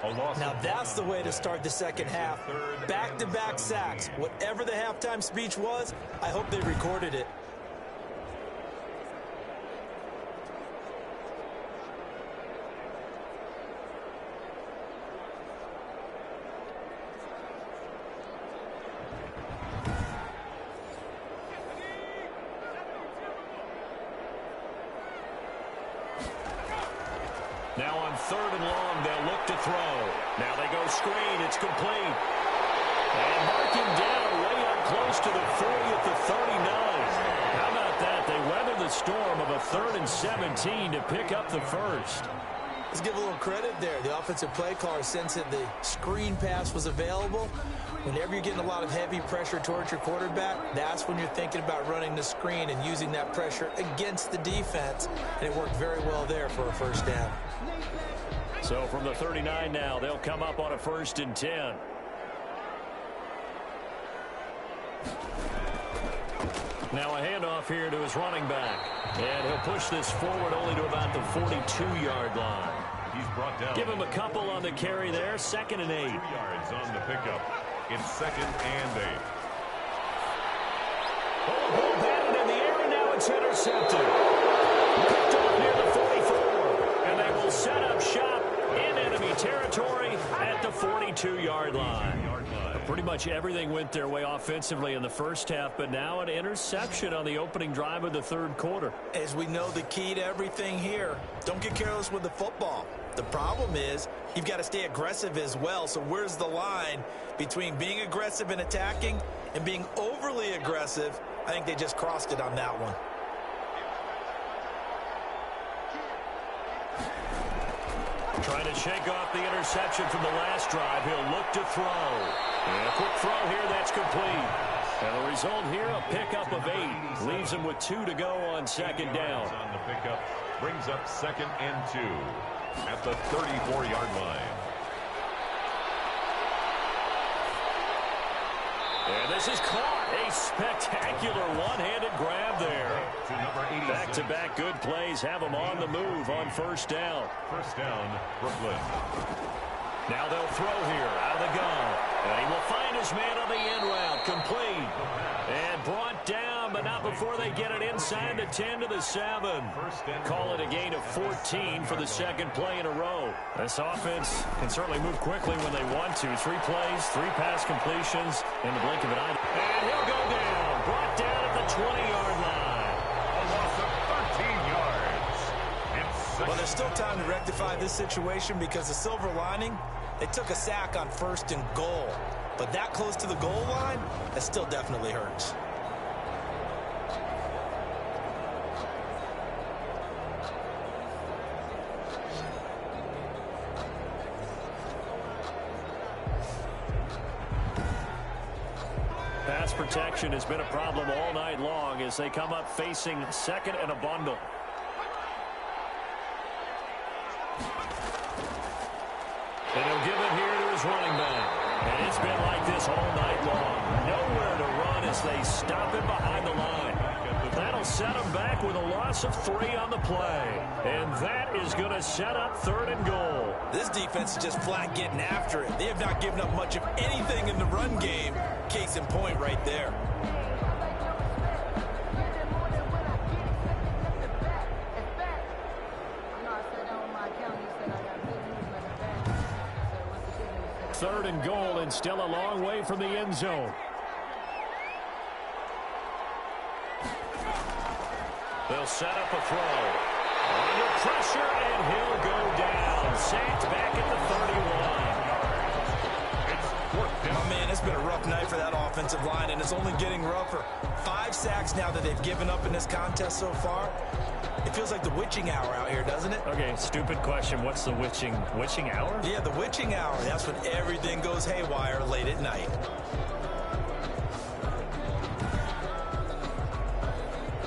Speaker 3: Now that's the way to start the second half. Back-to-back sacks. Whatever the halftime speech was, I hope they recorded it.
Speaker 1: Now on 3rd and long, they'll look to throw. Now they go screen. It's complete. And marking down way up close to the 40 at the 39. How about that? They weathered the storm of a 3rd and 17 to pick up the first.
Speaker 3: Let's give a little credit there. The offensive play caller sensed that the screen pass was available. Whenever you're getting a lot of heavy pressure towards your quarterback, that's when you're thinking about running the screen and using that pressure against the defense. And it worked very well there for a first down.
Speaker 1: So from the 39 now, they'll come up on a 1st and 10. Now a handoff here to his running back. And he'll push this forward only to about the 42-yard line.
Speaker 4: He's brought down.
Speaker 1: Give him a couple on the carry there. 2nd and 8.
Speaker 4: 2 yards on the pickup. It's 2nd and 8.
Speaker 1: Ball batted in the air, and now it's intercepted. Picked off near the 44. And they will set up shop in enemy territory at the 42-yard line.
Speaker 2: Pretty much everything went their way offensively in the first half, but now an interception on the opening drive of the third quarter.
Speaker 3: As we know, the key to everything here, don't get careless with the football. The problem is you've got to stay aggressive as well. So where's the line between being aggressive and attacking and being overly aggressive? I think they just crossed it on that one.
Speaker 2: Trying to shake off the interception from the last drive. He'll look to throw. And a quick throw here, that's complete. And the result here, a pickup of 8. Leaves him with 2 to go on second down.
Speaker 4: On the pickup, brings up 2nd and 2 at the 34-yard line.
Speaker 2: And this is caught. A spectacular one-handed grab there.
Speaker 4: To number 86.
Speaker 2: Back-to-back good plays have him on the move on first down.
Speaker 4: First down, Brooklyn.
Speaker 2: Now they'll throw here out of the gun. And he will find his man on the end route. Complete. And brought down, but not before they get it inside the 10 to the 7. Call it a gain of 14 for the second play in a row. This offense can certainly move quickly when they want to. 3 plays, 3 pass completions in the blink of an eye. And he'll go down. Brought down at the 20-yard line.
Speaker 4: A loss of 13 yards.
Speaker 3: Well, there's still time to rectify this situation because the silver lining, they took a sack on 1st and goal. But that close to the goal line, that still definitely hurts.
Speaker 2: Pass protection has been a problem all night long as they come up facing 2nd and a bundle. And he'll give it here to his running back. And it's been like this all night long. Nowhere to run as they stop him behind the line. That'll set him back with a loss of 3 on the play. And that is going to set up 3rd and goal.
Speaker 3: This defense is just flat getting after it. They have not given up much of anything in the run game. Case in point right there.
Speaker 2: Third and goal, and still a long way from the end zone. They'll set up a throw. Under pressure, and he'll go down. Sacked back at the 31.
Speaker 3: Oh, man, it's been a rough night for that offensive line, and it's only getting rougher. 5 sacks now that they've given up in this contest so far. It feels like the witching hour out here, doesn't it?
Speaker 2: Okay, stupid question. What's the witching hour?
Speaker 3: Yeah, the witching hour. That's when everything goes haywire late at night.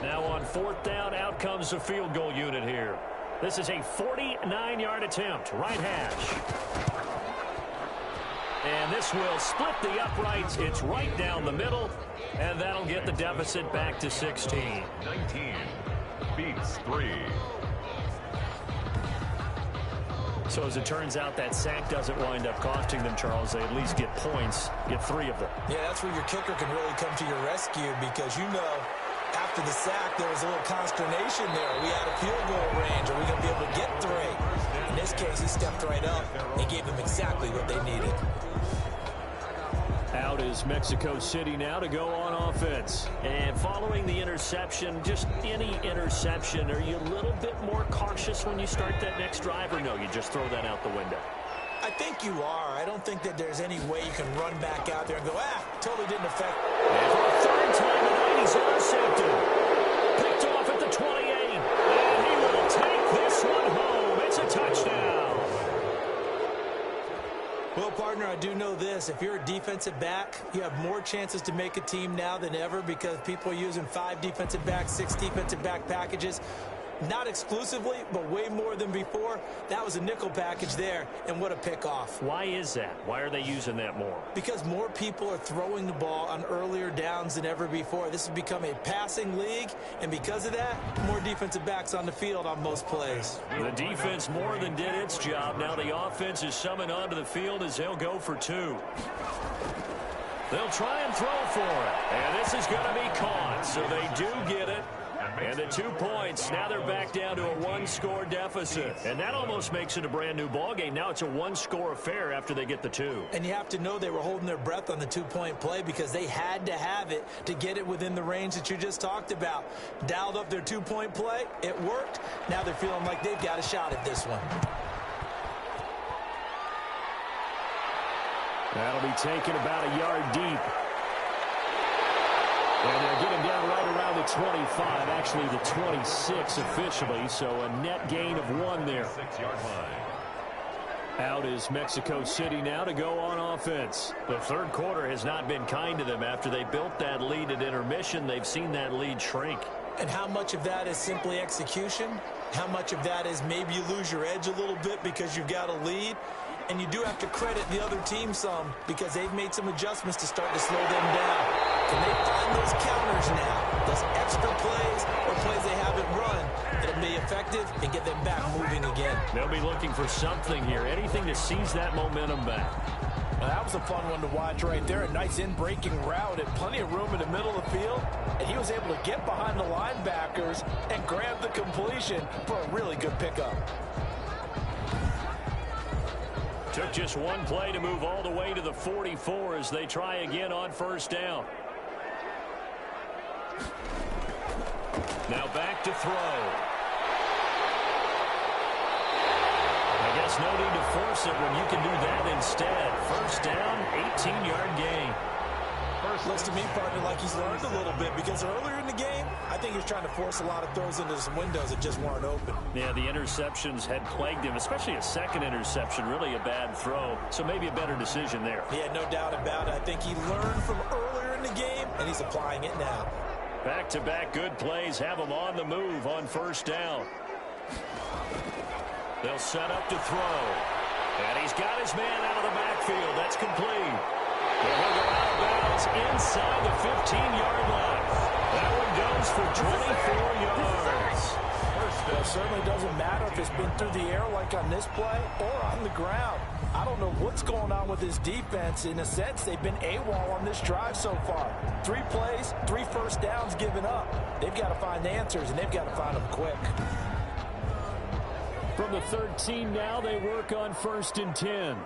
Speaker 2: Now on 4th down, out comes the field goal unit here. This is a 49-yard attempt, right hash. And this will split the uprights. It's right down the middle, and that'll get the deficit back to 16.
Speaker 4: 19 beats 3.
Speaker 2: So as it turns out, that sack doesn't wind up costing them, Charles. They at least get points, get 3 of them.
Speaker 3: Yeah, that's where your kicker can really come to your rescue because, you know, after the sack, there was a little consternation there. Are we out of field goal range? Are we going to be able to get 3? In this case, he stepped right up and gave them exactly what they needed.
Speaker 2: Out is Mexico City now to go on offense. And following the interception, just any interception, are you a little bit more cautious when you start that next drive, or no, you just throw that out the window?
Speaker 3: I think you are. I don't think that there's any way you can run back out there and go, totally didn't affect.
Speaker 2: And for the 3rd time tonight, he's intercepted. Picked off at the 28. And he will take this one home. It's a touchdown.
Speaker 3: Well, partner, I do know this. If you're a defensive back, you have more chances to make a team now than ever because people are using 5 defensive backs, 6 defensive back packages. Not exclusively, but way more than before. That was a nickel package there, and what a pickoff.
Speaker 2: Why is that? Why are they using that more?
Speaker 3: Because more people are throwing the ball on earlier downs than ever before. This has become a passing league, and because of that, more defensive backs on the field on most plays.
Speaker 2: The defense more than did its job. Now the offense is summoned onto the field as they'll go for 2. They'll try and throw for it, and this is going to be caught, so they do get it. And the 2 points, now they're back down to a one-score deficit. And that almost makes it a brand-new ballgame. Now it's a one-score affair after they get the 2.
Speaker 3: And you have to know they were holding their breath on the 2-point play because they had to have it to get it within the range that you just talked about. Dialed up their 2-point play. It worked. Now they're feeling like they've got a shot at this one.
Speaker 2: That'll be taken about a yard deep. And they're getting down right around the 25, actually the 26 officially, so a net gain of 1 there.
Speaker 4: 6-yard line.
Speaker 2: Out is Mexico City now to go on offense. The third quarter has not been kind to them. After they built that lead at intermission, they've seen that lead shrink.
Speaker 3: And how much of that is simply execution? How much of that is maybe you lose your edge a little bit because you've got a lead? And you do have to credit the other team some because they've made some adjustments to start to slow them down. Can they find those counters now, those extra plays or plays they haven't run that'll be effective and get them back moving again?
Speaker 2: They'll be looking for something here, anything to seize that momentum back.
Speaker 3: Now, that was a fun one to watch right there. A nice in-breaking route and plenty of room in the middle of the field. And he was able to get behind the linebackers and grab the completion for a really good pickup.
Speaker 2: Took just one play to move all the way to the 44 as they try again on first down. Now back to throw. I guess no need to force it when you can do that instead. First down, 18-yard gain.
Speaker 3: Looks to me, partner, like he's learned a little bit because earlier in the game, I think he was trying to force a lot of throws into some windows that just weren't open.
Speaker 2: Yeah, the interceptions had plagued him, especially a second interception, really a bad throw. So maybe a better decision there.
Speaker 3: Yeah, no doubt about it. I think he learned from earlier in the game, and he's applying it now.
Speaker 2: Back-to-back good plays have him on the move on first down. They'll set up to throw. And he's got his man out of the backfield. That's complete. He'll go out of bounds inside the 15-yard line. That one goes for 24 yards.
Speaker 3: Well, it certainly doesn't matter if it's been through the air like on this play or on the ground. I don't know what's going on with this defense. In a sense, they've been AWOL on this drive so far. 3 plays, 3 first downs given up. They've got to find answers, and they've got to find them quick.
Speaker 2: From the 13 now, they work on 1st and 10.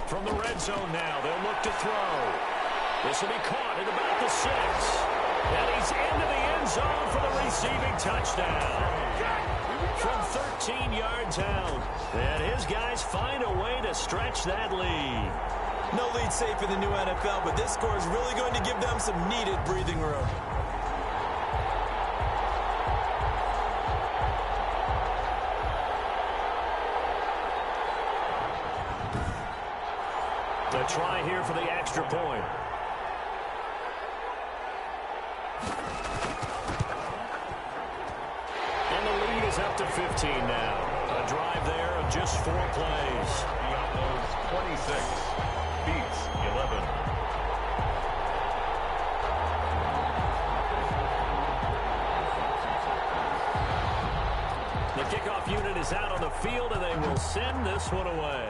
Speaker 2: From the red zone now, they'll look to throw. This will be caught at about the 6. And he's into the end zone for the receiving touchdown. From 13 yards out. And his guys find a way to stretch that lead.
Speaker 3: No lead safe in the new NFL, but this score is really going to give them some needed breathing room.
Speaker 2: A try here for the extra point. And the lead is up to 15 now. A drive there of just 4 plays.
Speaker 4: Broncos 26 beats 11.
Speaker 2: The kickoff unit is out on the field, and they will send this one away.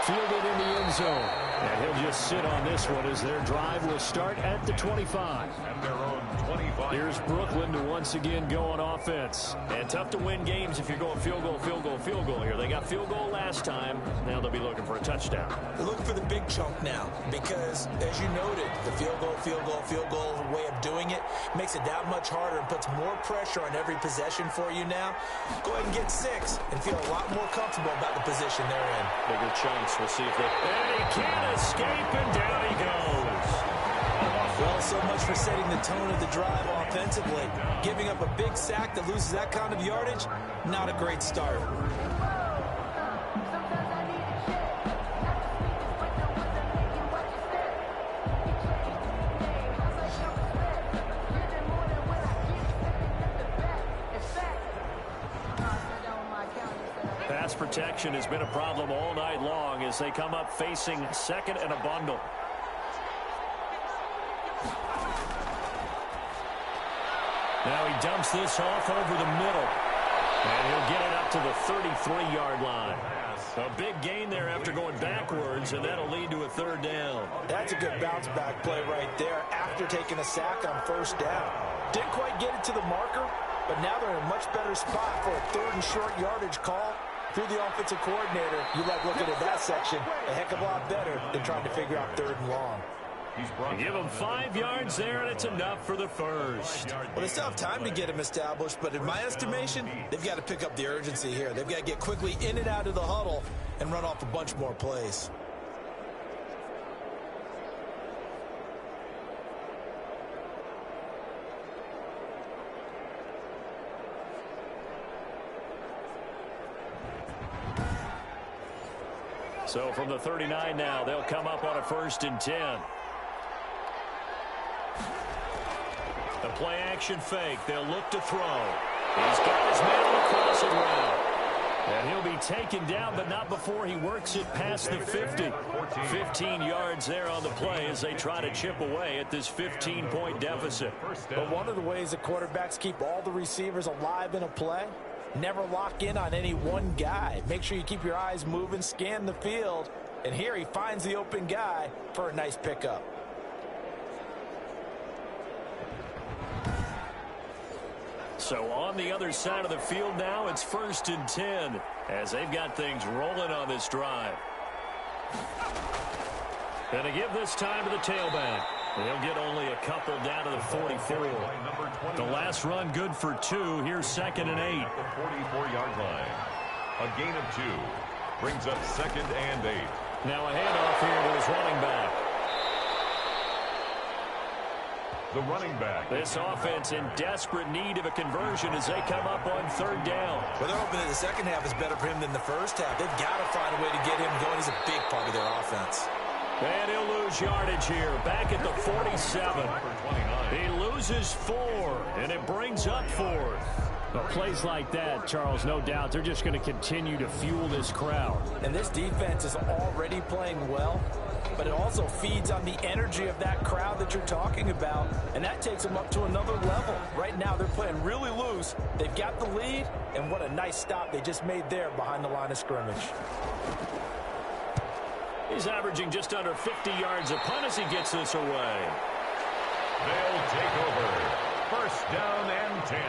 Speaker 2: Fielded in the end zone. And he'll just sit on this one as their drive will start at the 25.
Speaker 4: At their own 25.
Speaker 2: Here's Brooklyn to once again go on offense. And tough to win games if you're going field goal, field goal, field goal here. They got field goal last time. Now they'll be looking for a touchdown.
Speaker 3: They're looking for the big chunk now because, as you noted, the field goal way of doing it makes it that much harder and puts more pressure on every possession for you now. Go ahead and get 6 and feel a lot more comfortable about the position they're in.
Speaker 2: Bigger chunks. We'll see if they... And he can't escape, and down he goes.
Speaker 3: Well, so much for setting the tone of the drive offensively. Giving up a big sack that loses that kind of yardage, not a great start.
Speaker 2: Pass protection has been a problem all night long as they come up facing second and a bundle. Now he dumps this off over the middle. And he'll get it up to the 33-yard line. A big gain there after going backwards, and that'll lead to a third down.
Speaker 3: That's a good bounce-back play right there after taking a sack on first down. Didn't quite get it to the marker, but now they're in a much better spot for a third and short yardage call. Through the offensive coordinator, you like looking at that section a heck of a lot better than trying to figure out third and long.
Speaker 2: Give them 5 yards there, and it's enough for the first.
Speaker 3: Well, they still have time to get him established, but in my estimation, they've got to pick up the urgency here. They've got to get quickly in and out of the huddle and run off a bunch more plays.
Speaker 2: So from the 39 now, they'll come up on a 1st and 10. The play-action fake. They'll look to throw. He's got his man on the crossing route. And he'll be taken down, but not before he works it past the 50. 15 yards there on the play as they try to chip away at this 15-point deficit.
Speaker 3: But one of the ways the quarterbacks keep all the receivers alive in a play, never lock in on any one guy. Make sure you keep your eyes moving, scan the field. And here he finds the open guy for a nice pickup.
Speaker 2: So on the other side of the field now, it's 1st and 10 as they've got things rolling on this drive. And to give this time to the tailback. They'll get only a couple down to the 44. The last run good for 2. Here's 2nd and 8.
Speaker 4: The 44-yard line. A gain of 2. Brings up 2nd and 8.
Speaker 2: Now a handoff here to his running back.
Speaker 4: The running back.
Speaker 2: This offense in desperate need of a conversion as they come up on 3rd down.
Speaker 3: Well, they're hoping that the second half is better for him than the first half. They've got to find a way to get him going. He's a big part of their offense.
Speaker 2: And he'll lose yardage here, back at the 47. He loses 4, and it brings up 4th. But plays like that, Charles, no doubt, they're just going to continue to fuel this crowd.
Speaker 3: And this defense is already playing well, but it also feeds on the energy of that crowd that you're talking about, and that takes them up to another level. Right now, they're playing really loose. They've got the lead, and what a nice stop they just made there behind the line of scrimmage.
Speaker 2: He's averaging just under 50 yards a punt as he gets this away.
Speaker 4: They'll take over. 1st down and 10.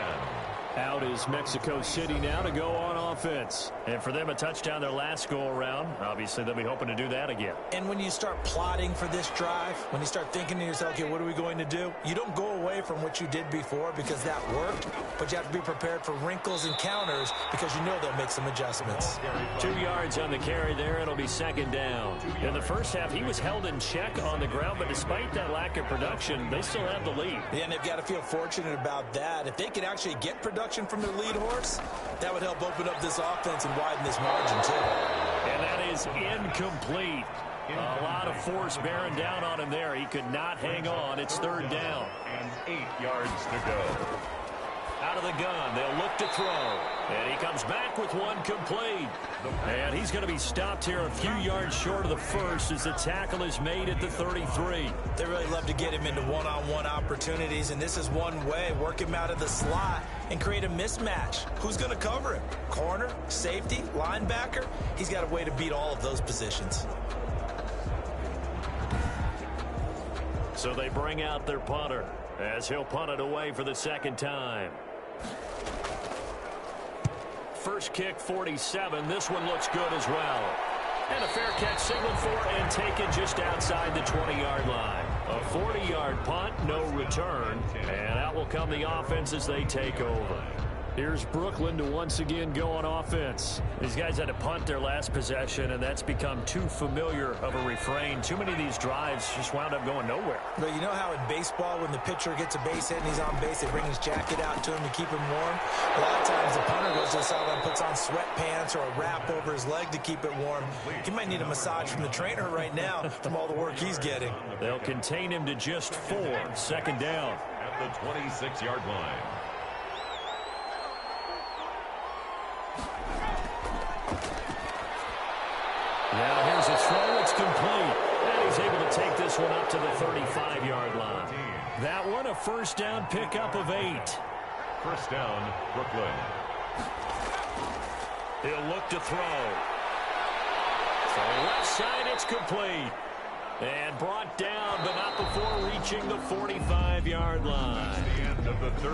Speaker 2: Out is Mexico City now to go on offense. And for them, a touchdown their last go-around. Obviously, they'll be hoping to do that again.
Speaker 3: And when you start plotting for this drive, when you start thinking to yourself, okay, what are we going to do? You don't go away from what you did before because that worked, but you have to be prepared for wrinkles and counters because you know they'll make some adjustments.
Speaker 2: 2 yards on the carry there. It'll be 2nd down. In the first half, he was held in check on the ground, but despite that lack of production, they still have the lead.
Speaker 3: Yeah, and they've got to feel fortunate about that. If they could actually get production from their lead horse, that would help open up this offense and widen this margin too.
Speaker 2: And that is incomplete. A lot of force bearing down on him there. He could not hang on. It's 3rd down.
Speaker 4: And 8 yards to go.
Speaker 2: Out of the gun, they'll look to throw. And he comes back with one complete. And he's going to be stopped here a few yards short of the first as the tackle is made at the 33.
Speaker 3: They really love to get him into one-on-one opportunities, and this is one way. Work him out of the slot and create a mismatch. Who's going to cover him? Corner, safety, linebacker? He's got a way to beat all of those positions.
Speaker 2: So they bring out their punter as he'll punt it away for the 2nd time. First kick, 47. This one looks good as well. And a fair catch signaled for and taken just outside the 20-yard line. A 40-yard punt, no return. And out will come the offense as they take over. Here's Brooklyn to once again go on offense. These guys had to punt their last possession, and that's become too familiar of a refrain. Too many of these drives just wound up going nowhere.
Speaker 3: But you know how in baseball, when the pitcher gets a base hit and he's on base, they bring his jacket out to him to keep him warm? A lot of times the punter goes to the sideline and puts on sweatpants or a wrap over his leg to keep it warm. He might need a massage from the trainer right now from all the work he's getting.
Speaker 2: They'll contain him to just 4. 2nd down.
Speaker 4: At the 26-yard line.
Speaker 2: Now here's a throw. It's complete. And he's able to take this one up to the 35-yard line. That one a 1st down pickup of 8.
Speaker 4: 1st down, Brooklyn.
Speaker 2: He'll look to throw. To the left side, it's complete. And brought down, but not before reaching the 45-yard line.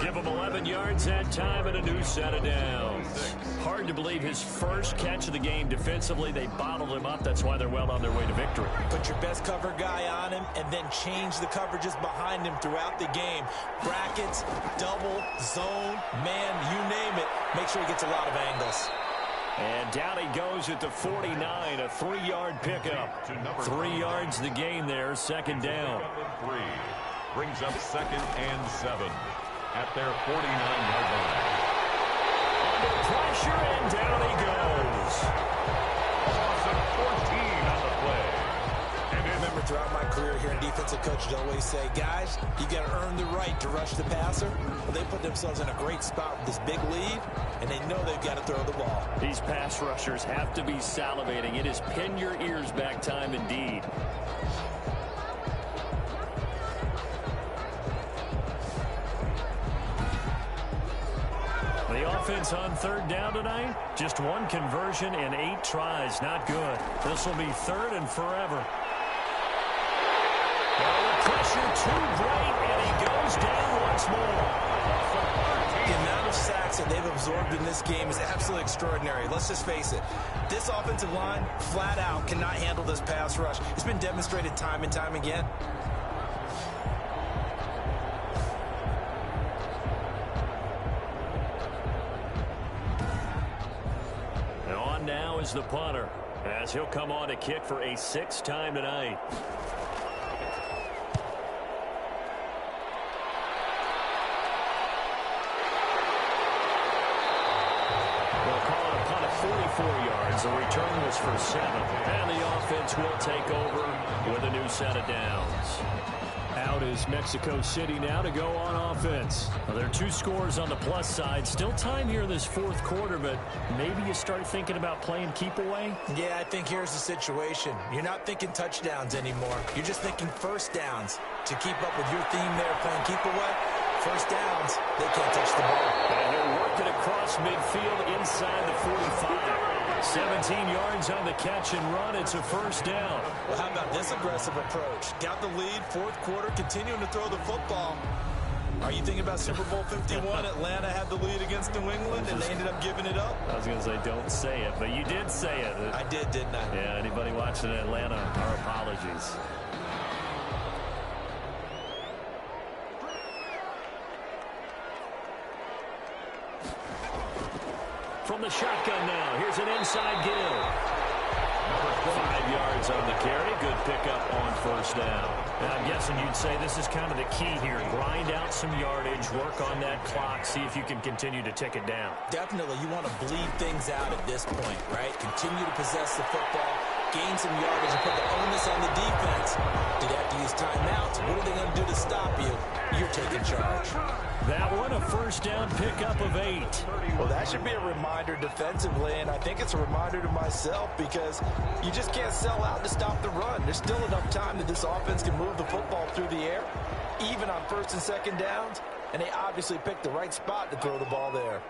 Speaker 2: Give him 11 yards that time and a new set of downs. Hard to believe his first catch of the game defensively. They bottled him up. That's why they're well on their way to victory.
Speaker 3: Put your best cover guy on him and then change the coverages behind him throughout the game. Brackets, double, zone, man, you name it. Make sure he gets a lot of angles.
Speaker 2: And down he goes at the 49, a 3-yard pickup. 3 yards the gain there, second down.
Speaker 4: 3 brings up 2nd and 7 at their 49-yard line.
Speaker 2: Under pressure, and down he goes.
Speaker 4: Loss of 14 on the play.
Speaker 3: And I remember throughout my career here in defensive coaches always say, guys, you got to earn the right to rush the passer. Well, they put themselves in a great spot with this big lead, and they know they've got to throw the ball.
Speaker 2: These pass rushers have to be salivating. It is pin your ears back time indeed. The offense on third down tonight, just 1 conversion and 8 tries. Not good. This will be 3rd and forever. Well, the pressure too great, and he goes down once more.
Speaker 3: The amount of sacks that they've absorbed in this game is absolutely extraordinary. Let's just face it. This offensive line, flat out, cannot handle this pass rush. It's been demonstrated time and time again.
Speaker 2: And on now is the punter, as he'll come on to kick for a 6th time tonight. The return was for 7, and the offense will take over with a new set of downs. Out is Mexico City now to go on offense. Well, there are 2 scores on the plus side. Still time here in this 4th quarter, but maybe you start thinking about playing keep away?
Speaker 3: Yeah, I think here's the situation. You're not thinking touchdowns anymore. You're just thinking first downs. To keep up with your theme there, playing keep away, first downs, they can't touch the ball.
Speaker 2: And he'll work it across midfield inside the 45. 17 yards on the catch and run. It's a first down.
Speaker 3: Well, how about this aggressive approach? Got the lead, 4th quarter, continuing to throw the football. Are you thinking about Super Bowl 51? Atlanta had the lead against New England, and they ended up giving it up?
Speaker 2: I was going to say, don't say it, but you did say it.
Speaker 3: I did, didn't I?
Speaker 2: Yeah, anybody watching Atlanta, our apologies. From the shotgun now, here's an inside give. 5 yards on the carry. Good pickup on first down. And I'm guessing you'd say this is kind of the key here. Grind out some yardage, work on that clock, see if you can continue to tick it down.
Speaker 3: Definitely, you want to bleed things out at this point, right? Continue to possess the football, gain some yardage, and put the onus on the defense. Do they have to use timeouts? What are they going to do to stop you? You're taking charge.
Speaker 2: That one, a first down pickup of 8.
Speaker 3: Well, that should be a reminder defensively, and I think it's a reminder to myself because you just can't sell out to stop the run. There's still enough time that this offense can move the football through the air, even on 1st and 2nd downs, and they obviously picked the right spot to throw the ball there.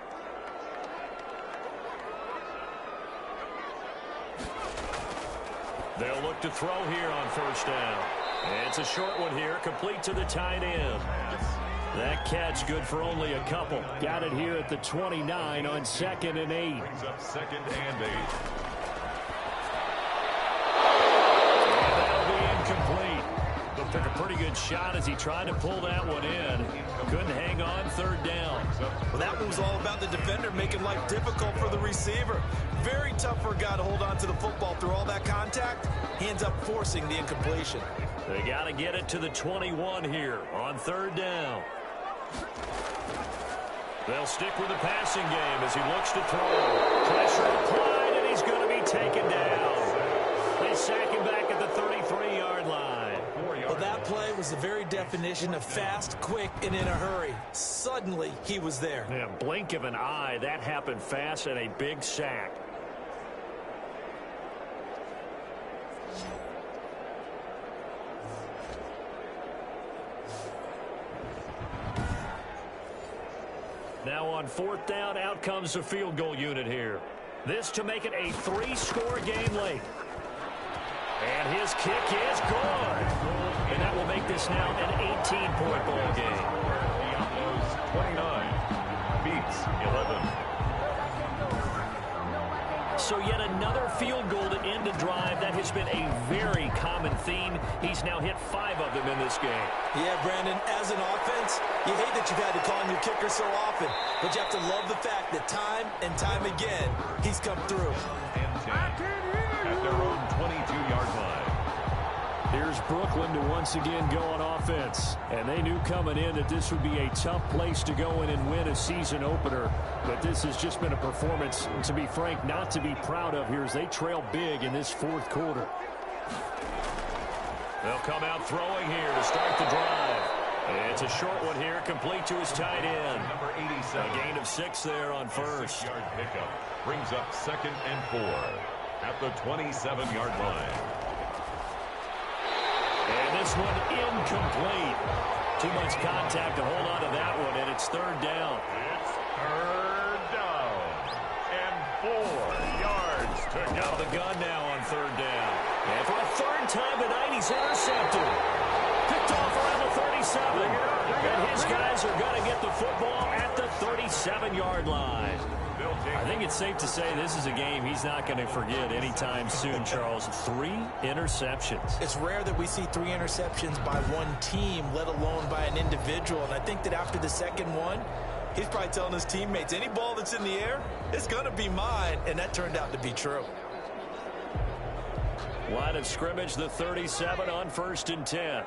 Speaker 2: They'll look to throw here on first down. It's a short one here, complete to the tight end. That catch good for only a couple. Got it here at the 29 on 2nd and 8.
Speaker 4: Brings up 2nd and 8.
Speaker 2: And that'll be incomplete. They'll pick a pretty good shot as he tried to pull that one in. Couldn't hang on, 3rd down.
Speaker 3: Well, that one was all about the defender making life difficult for the receiver. Very tough for a guy to hold on to the football through all that contact. He ends up forcing the incompletion.
Speaker 2: They got to get it to the 21 here on 3rd down. They'll stick with the passing game as he looks to throw. Pressure applied, and he's going to be taken down. They sack him back at the 33-yard line.
Speaker 3: Well, that play was the very definition of fast, quick, and in a hurry. Suddenly, he was there.
Speaker 2: Yeah, blink of an eye, that happened fast and a big sack. Now on 4th down, out comes the field goal unit here. This to make it a 3-score game late. And his kick is good. And that will make this now an 18-point ball game.
Speaker 4: Diablos 29 beats 11.
Speaker 2: So yet another field goal to end a drive. That has been a very common theme. He's now hit 5 of them in this game.
Speaker 3: Yeah, Brandon, as an offense, you hate that you've had to call on your kicker so often, but you have to love the fact that time and time again, he's come through.
Speaker 4: And 10 at their own 22-yard line.
Speaker 2: Here's Brooklyn to once again go on offense. And they knew coming in that this would be a tough place to go in and win a season opener. But this has just been a performance, to be frank, not to be proud of here as they trail big in this fourth quarter. They'll come out throwing here to start the drive. And it's a short one here, complete to his tight end.
Speaker 4: Number 87.
Speaker 2: A gain of 6 there on first.
Speaker 4: 6-yard pickup brings up 2nd and 4 at the 27-yard line.
Speaker 2: And this one incomplete. Too much contact to hold on to that one, and it's 3rd down.
Speaker 4: It's 3rd down and 4 yards to go.
Speaker 2: Out of the gun now on 3rd down. And for a 3rd time tonight, he's intercepted. Picked off around the 37. And his guys are going to get the football at the 37-yard line. I think it's safe to say this is a game he's not going to forget anytime soon, Charles. 3 interceptions.
Speaker 3: It's rare that we see 3 interceptions by one team, let alone by an individual. And I think that after the second one, he's probably telling his teammates, any ball that's in the air, it's going to be mine. And that turned out to be true.
Speaker 2: Line of scrimmage, the 37 on 1st and 10.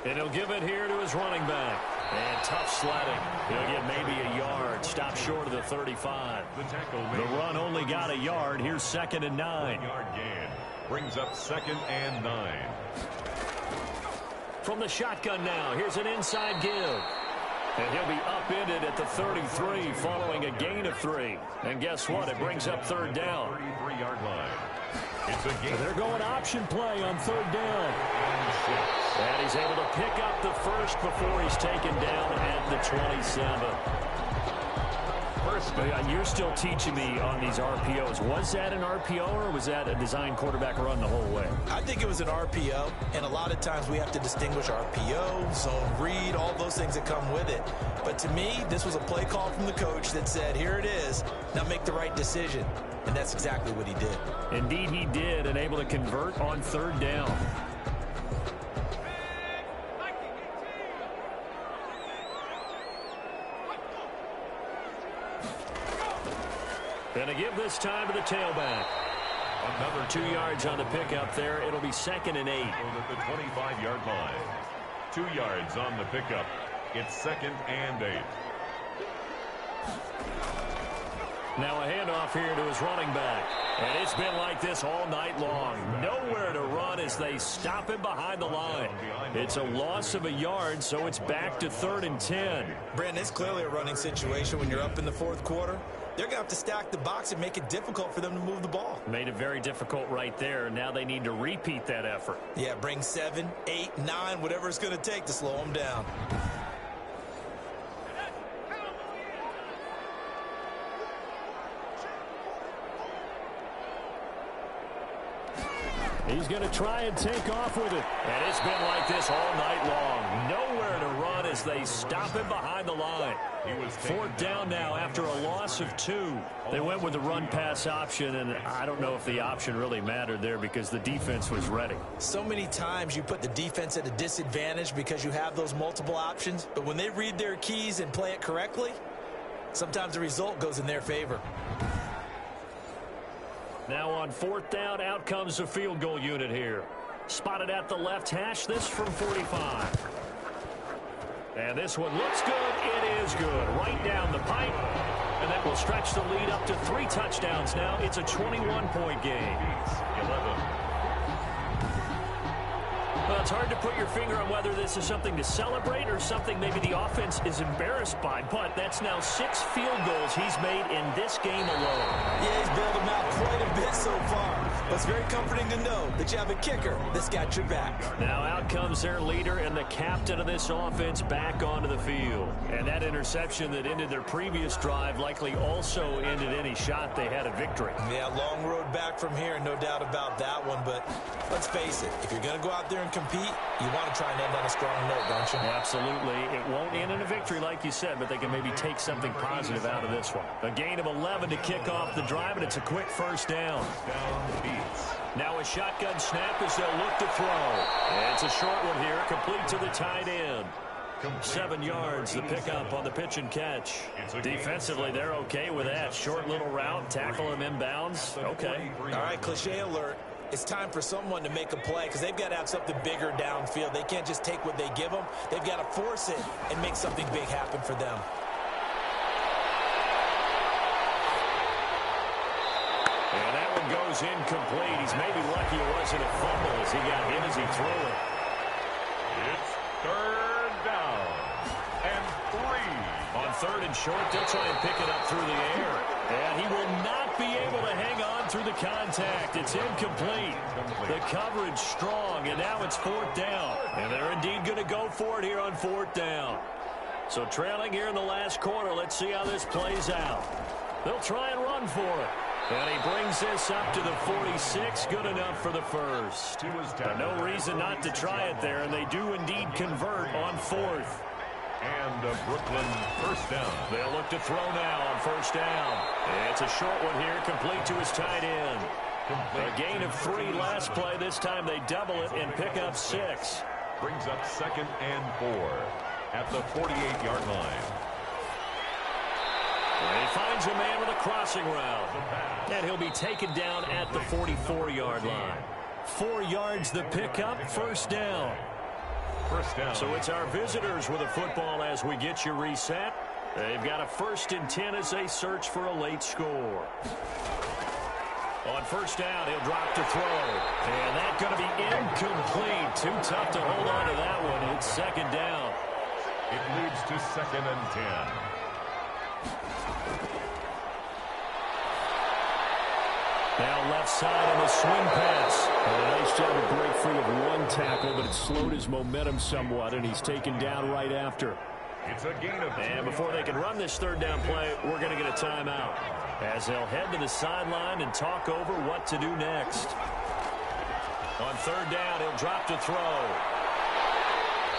Speaker 2: And he'll give it here to his running back. And tough sledding. He'll get maybe a yard. Stop short of the 35. The run only got a yard. Here's 2nd and 9.
Speaker 4: 1-yard gain brings up 2nd and 9.
Speaker 2: From the shotgun now, here's an inside give. And he'll be upended at the 33 following a gain of 3. And guess what? It brings up 3rd down.
Speaker 4: 33-yard line. It's a gain.
Speaker 2: They're going option play on 3rd down. And he's able to pick up the first before he's taken down at the 27. You're still teaching me on these RPOs. Was that an RPO or was that a design quarterback run the whole way?
Speaker 3: I think it was an RPO, and a lot of times we have to distinguish RPO, zone read, all those things that come with it. But to me, this was a play call from the coach that said, here it is, now make the right decision. And that's exactly what he did.
Speaker 2: Indeed he did, and able to convert on 3rd down. And a give this time to the tailback. Another 2 yards on the pickup there. It'll be 2nd and 8.
Speaker 4: At the 25-yard line. 2 yards on the pickup. It's 2nd and 8.
Speaker 2: Now a handoff here to his running back. And it's been like this all night long. Nowhere to run as they stop him behind the line. It's a loss of a yard, so it's back to 3rd and 10.
Speaker 3: Brandon, it's clearly a running situation when you're up in the 4th quarter. They're going to have to stack the box and make it difficult for them to move the ball.
Speaker 2: Made it very difficult right there. Now they need to repeat that effort.
Speaker 3: Yeah, bring 7, 8, 9, whatever it's going to take to slow them down.
Speaker 2: He's going to try and take off with it. And it's been like this all night long. Nowhere to run as they stop him behind the line. 4th down now after a loss of 2. They went with the run-pass option, and I don't know if the option really mattered there because the defense was ready.
Speaker 3: So many times you put the defense at a disadvantage because you have those multiple options, but when they read their keys and play it correctly, sometimes the result goes in their favor.
Speaker 2: Now on 4th down, out comes the field goal unit here. Spotted at the left hash, this from 45. And this one looks good. It is good. Right down the pipe. And that will stretch the lead up to 3 touchdowns now. It's a 21-point game.
Speaker 4: 11.
Speaker 2: Well, it's hard to put your finger on whether this is something to celebrate or something maybe the offense is embarrassed by. But that's now 6 field goals he's made in this game alone.
Speaker 3: Yeah, he's bailed them out quite a bit so far. but it's very comforting to know that you have a kicker that's got your back.
Speaker 2: Now out comes their leader and the captain of this offense back onto the field. And that interception that ended their previous drive likely also ended any shot they had at victory.
Speaker 3: Yeah, long road back from here, no doubt about that one. But let's face it, if you're going to go out there and compete, you want to try and end on a strong note, don't you?
Speaker 2: Absolutely. It won't end in a victory like you said, but they can maybe take something positive out of this one. A gain of 11 to kick off the drive, and it's a quick first down. Now a shotgun snap as they'll look to throw. And it's a short one here, complete to the tight end. 7 yards, the pickup on the pitch and catch. Defensively, they're okay with that. Short little route, tackle him inbounds. Okay.
Speaker 3: All right, cliche alert. It's time for someone to make a play because they've got to have something bigger downfield. They can't just take what they give them. They've got to force it and make something big happen for them.
Speaker 2: And that one goes incomplete. He's maybe lucky it wasn't a fumble as he got hit as he threw it.
Speaker 4: It's third down and 3.
Speaker 2: On third and short, they'll try and pick it up through the air. And he will not be able to hang on through the contact. It's incomplete. The coverage strong, and now it's fourth down. And they're indeed going to go for it here on fourth down. So trailing here in the last quarter, let's see how this plays out. They'll try and run for it. And he brings this up to the 46, good enough for the first. No reason not to try it there, and they do indeed convert on fourth.
Speaker 4: And Brooklyn first down.
Speaker 2: They'll look to throw now on first down. It's a short one here, complete to his tight end. A gain of 3 last play. This time they double it and pick up 6.
Speaker 4: Brings up 2nd and 4 at the 48-yard line.
Speaker 2: And he finds a man with a crossing route. And he'll be taken down at the 44-yard line. 4 yards the pickup, first down.
Speaker 4: First down.
Speaker 2: So it's our visitors with a football as we get you reset. They've got a 1st and 10 as they search for a late score. On first down, he'll drop to throw. And that's going to be incomplete. Too tough to hold on to that one. It's 2nd down.
Speaker 4: It leads to 2nd and 10.
Speaker 2: Now left side on the swing pass. And a nice job to break free of one tackle, but it slowed his momentum somewhat, and he's taken down right after.
Speaker 4: It's a gain of 2.
Speaker 2: And before they can run this third down play, we're going to get a timeout, as they'll head to the sideline and talk over what to do next. On third down, he'll drop to throw.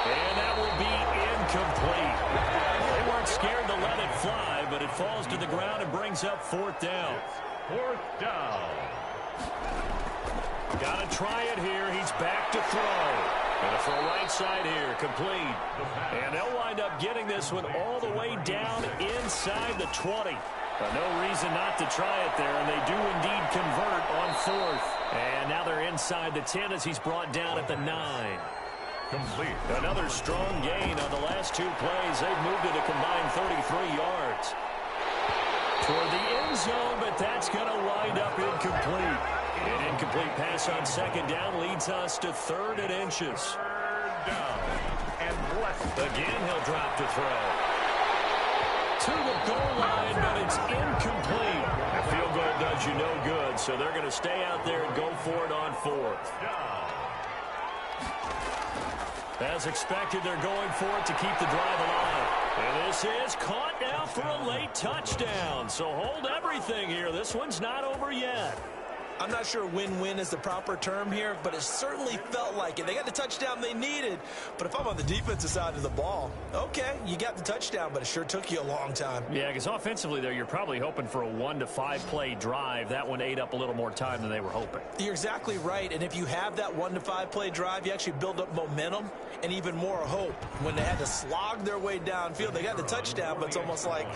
Speaker 2: And that will be incomplete. They weren't scared to let it fly, but it falls to the ground and brings up 4th down.
Speaker 4: 4th down.
Speaker 2: Got to try it here. He's back to throw. Going to throw right side here, complete. And they'll wind up getting this one all the way down inside the 20. But no reason not to try it there, and they do indeed convert on 4th. And now they're inside the 10 as he's brought down at the 9.
Speaker 4: Complete.
Speaker 2: Another strong gain on the last 2 plays. They've moved it a combined 33 yards. Toward the end zone, but that's going to wind up incomplete. An incomplete pass on 2nd down leads us to 3rd and inches.
Speaker 4: 3rd down and less.
Speaker 2: Again, he'll drop to throw. To the goal line, but it's incomplete. A field goal does you no good, so they're going to stay out there and go for it on 4th. As expected, they're going for it to keep the drive alive. And this is caught now for a late touchdown. So hold everything here. This one's not over yet.
Speaker 3: I'm not sure win-win is the proper term here, but it certainly felt like it. They got the touchdown they needed, but if I'm on the defensive side of the ball, okay, you got the touchdown, but it sure took you a long time.
Speaker 2: Yeah, because offensively there, you're probably hoping for a 1 to 5 play drive. That one ate up a little more time than they were hoping.
Speaker 3: You're exactly right, and if you have that 1 to 5 play drive, you actually build up momentum and even more hope. When they had to slog their way downfield, they got the touchdown, but it's almost like,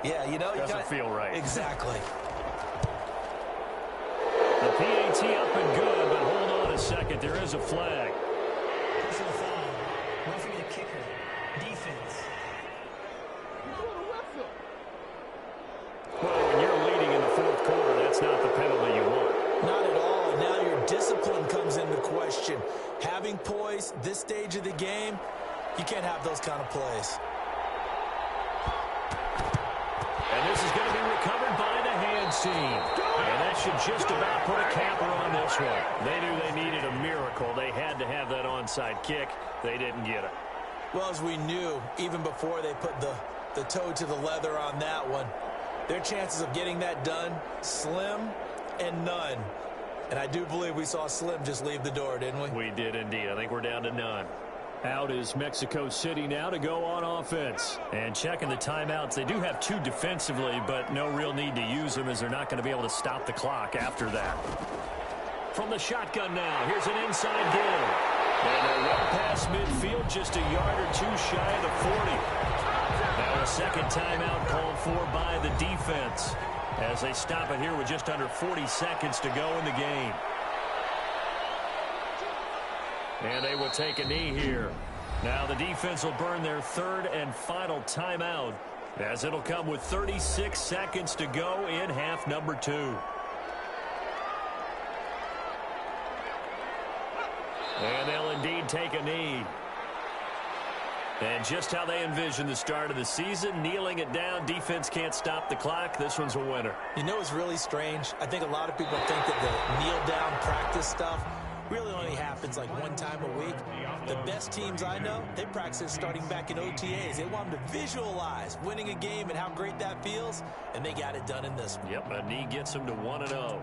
Speaker 3: yeah, you know.
Speaker 2: Doesn't feel right.
Speaker 3: Exactly.
Speaker 2: The PAT up and good, but hold on a second. There is a flag.
Speaker 6: Personal foul. Roughing the kicker. Defense.
Speaker 2: Well, when you're leading in the 4th quarter, that's not the penalty you want.
Speaker 3: Not at all. And now your discipline comes into question. Having poise this stage of the game, you can't have those kind of plays.
Speaker 2: And this is going to be recovered by the hands team. And that should just about put a capper on this one. They knew they needed a miracle. They had to have that onside kick. They didn't get it.
Speaker 3: Well, as we knew, even before they put the toe to the leather on that one, their chances of getting that done, slim and none. And I do believe we saw Slim just leave the door, didn't we?
Speaker 2: We did indeed. I think we're down to none. Out is Mexico City now to go on offense. And checking the timeouts, they do have 2 defensively, but no real need to use them as they're not going to be able to stop the clock after that. From the shotgun now, here's an inside give. And they're well past midfield, just a yard or 2 shy of the 40. Now a second timeout called for by the defense as they stop it here with just under 40 seconds to go in the game. And they will take a knee here. Now the defense will burn their 3rd and final timeout as it'll come with 36 seconds to go in half number 2. And they'll indeed take a knee. And just how they envision the start of the season, kneeling it down, defense can't stop the clock. This one's a winner.
Speaker 3: You know what's really strange? I think a lot of people think that the kneel-down practice stuff really only happens like 1 time a week. The best teams I know, they practice starting back in OTAs. They want them to visualize winning a game and how great that feels, and they got it done in this one.
Speaker 2: Yep, a knee gets them to 1-0.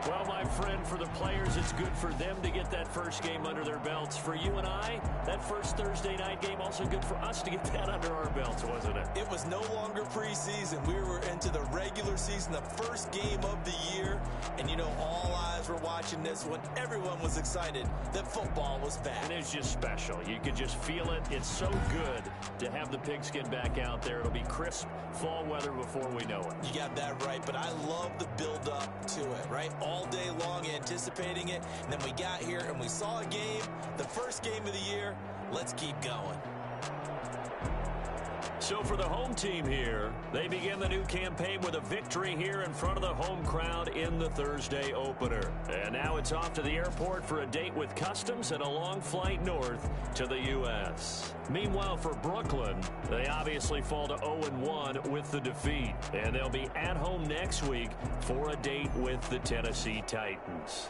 Speaker 2: Well, my friend, for the players, it's good for them to get that first game under their belts. For you and I, that first Thursday night game, also good for us to get that under our belts, wasn't it?
Speaker 3: It was no longer preseason. We were into the regular season, the first game of the year. And, you know, all eyes were watching this one. Everyone was excited that football was back.
Speaker 2: And it's just special. You could just feel it. It's so good to have the pigskin back out there. It'll be crisp fall weather before we know it.
Speaker 3: You got that right, but I love the build-up to it, right? All day long anticipating it, and then we got here and we saw a game, the first game of the year. Let's keep going.
Speaker 2: So for the home team here, they begin the new campaign with a victory here in front of the home crowd in the Thursday opener. And now it's off to the airport for a date with Customs and a long flight north to the U.S. Meanwhile, for Brooklyn, they obviously fall to 0-1 with the defeat. And they'll be at home next week for a date with the Tennessee Titans.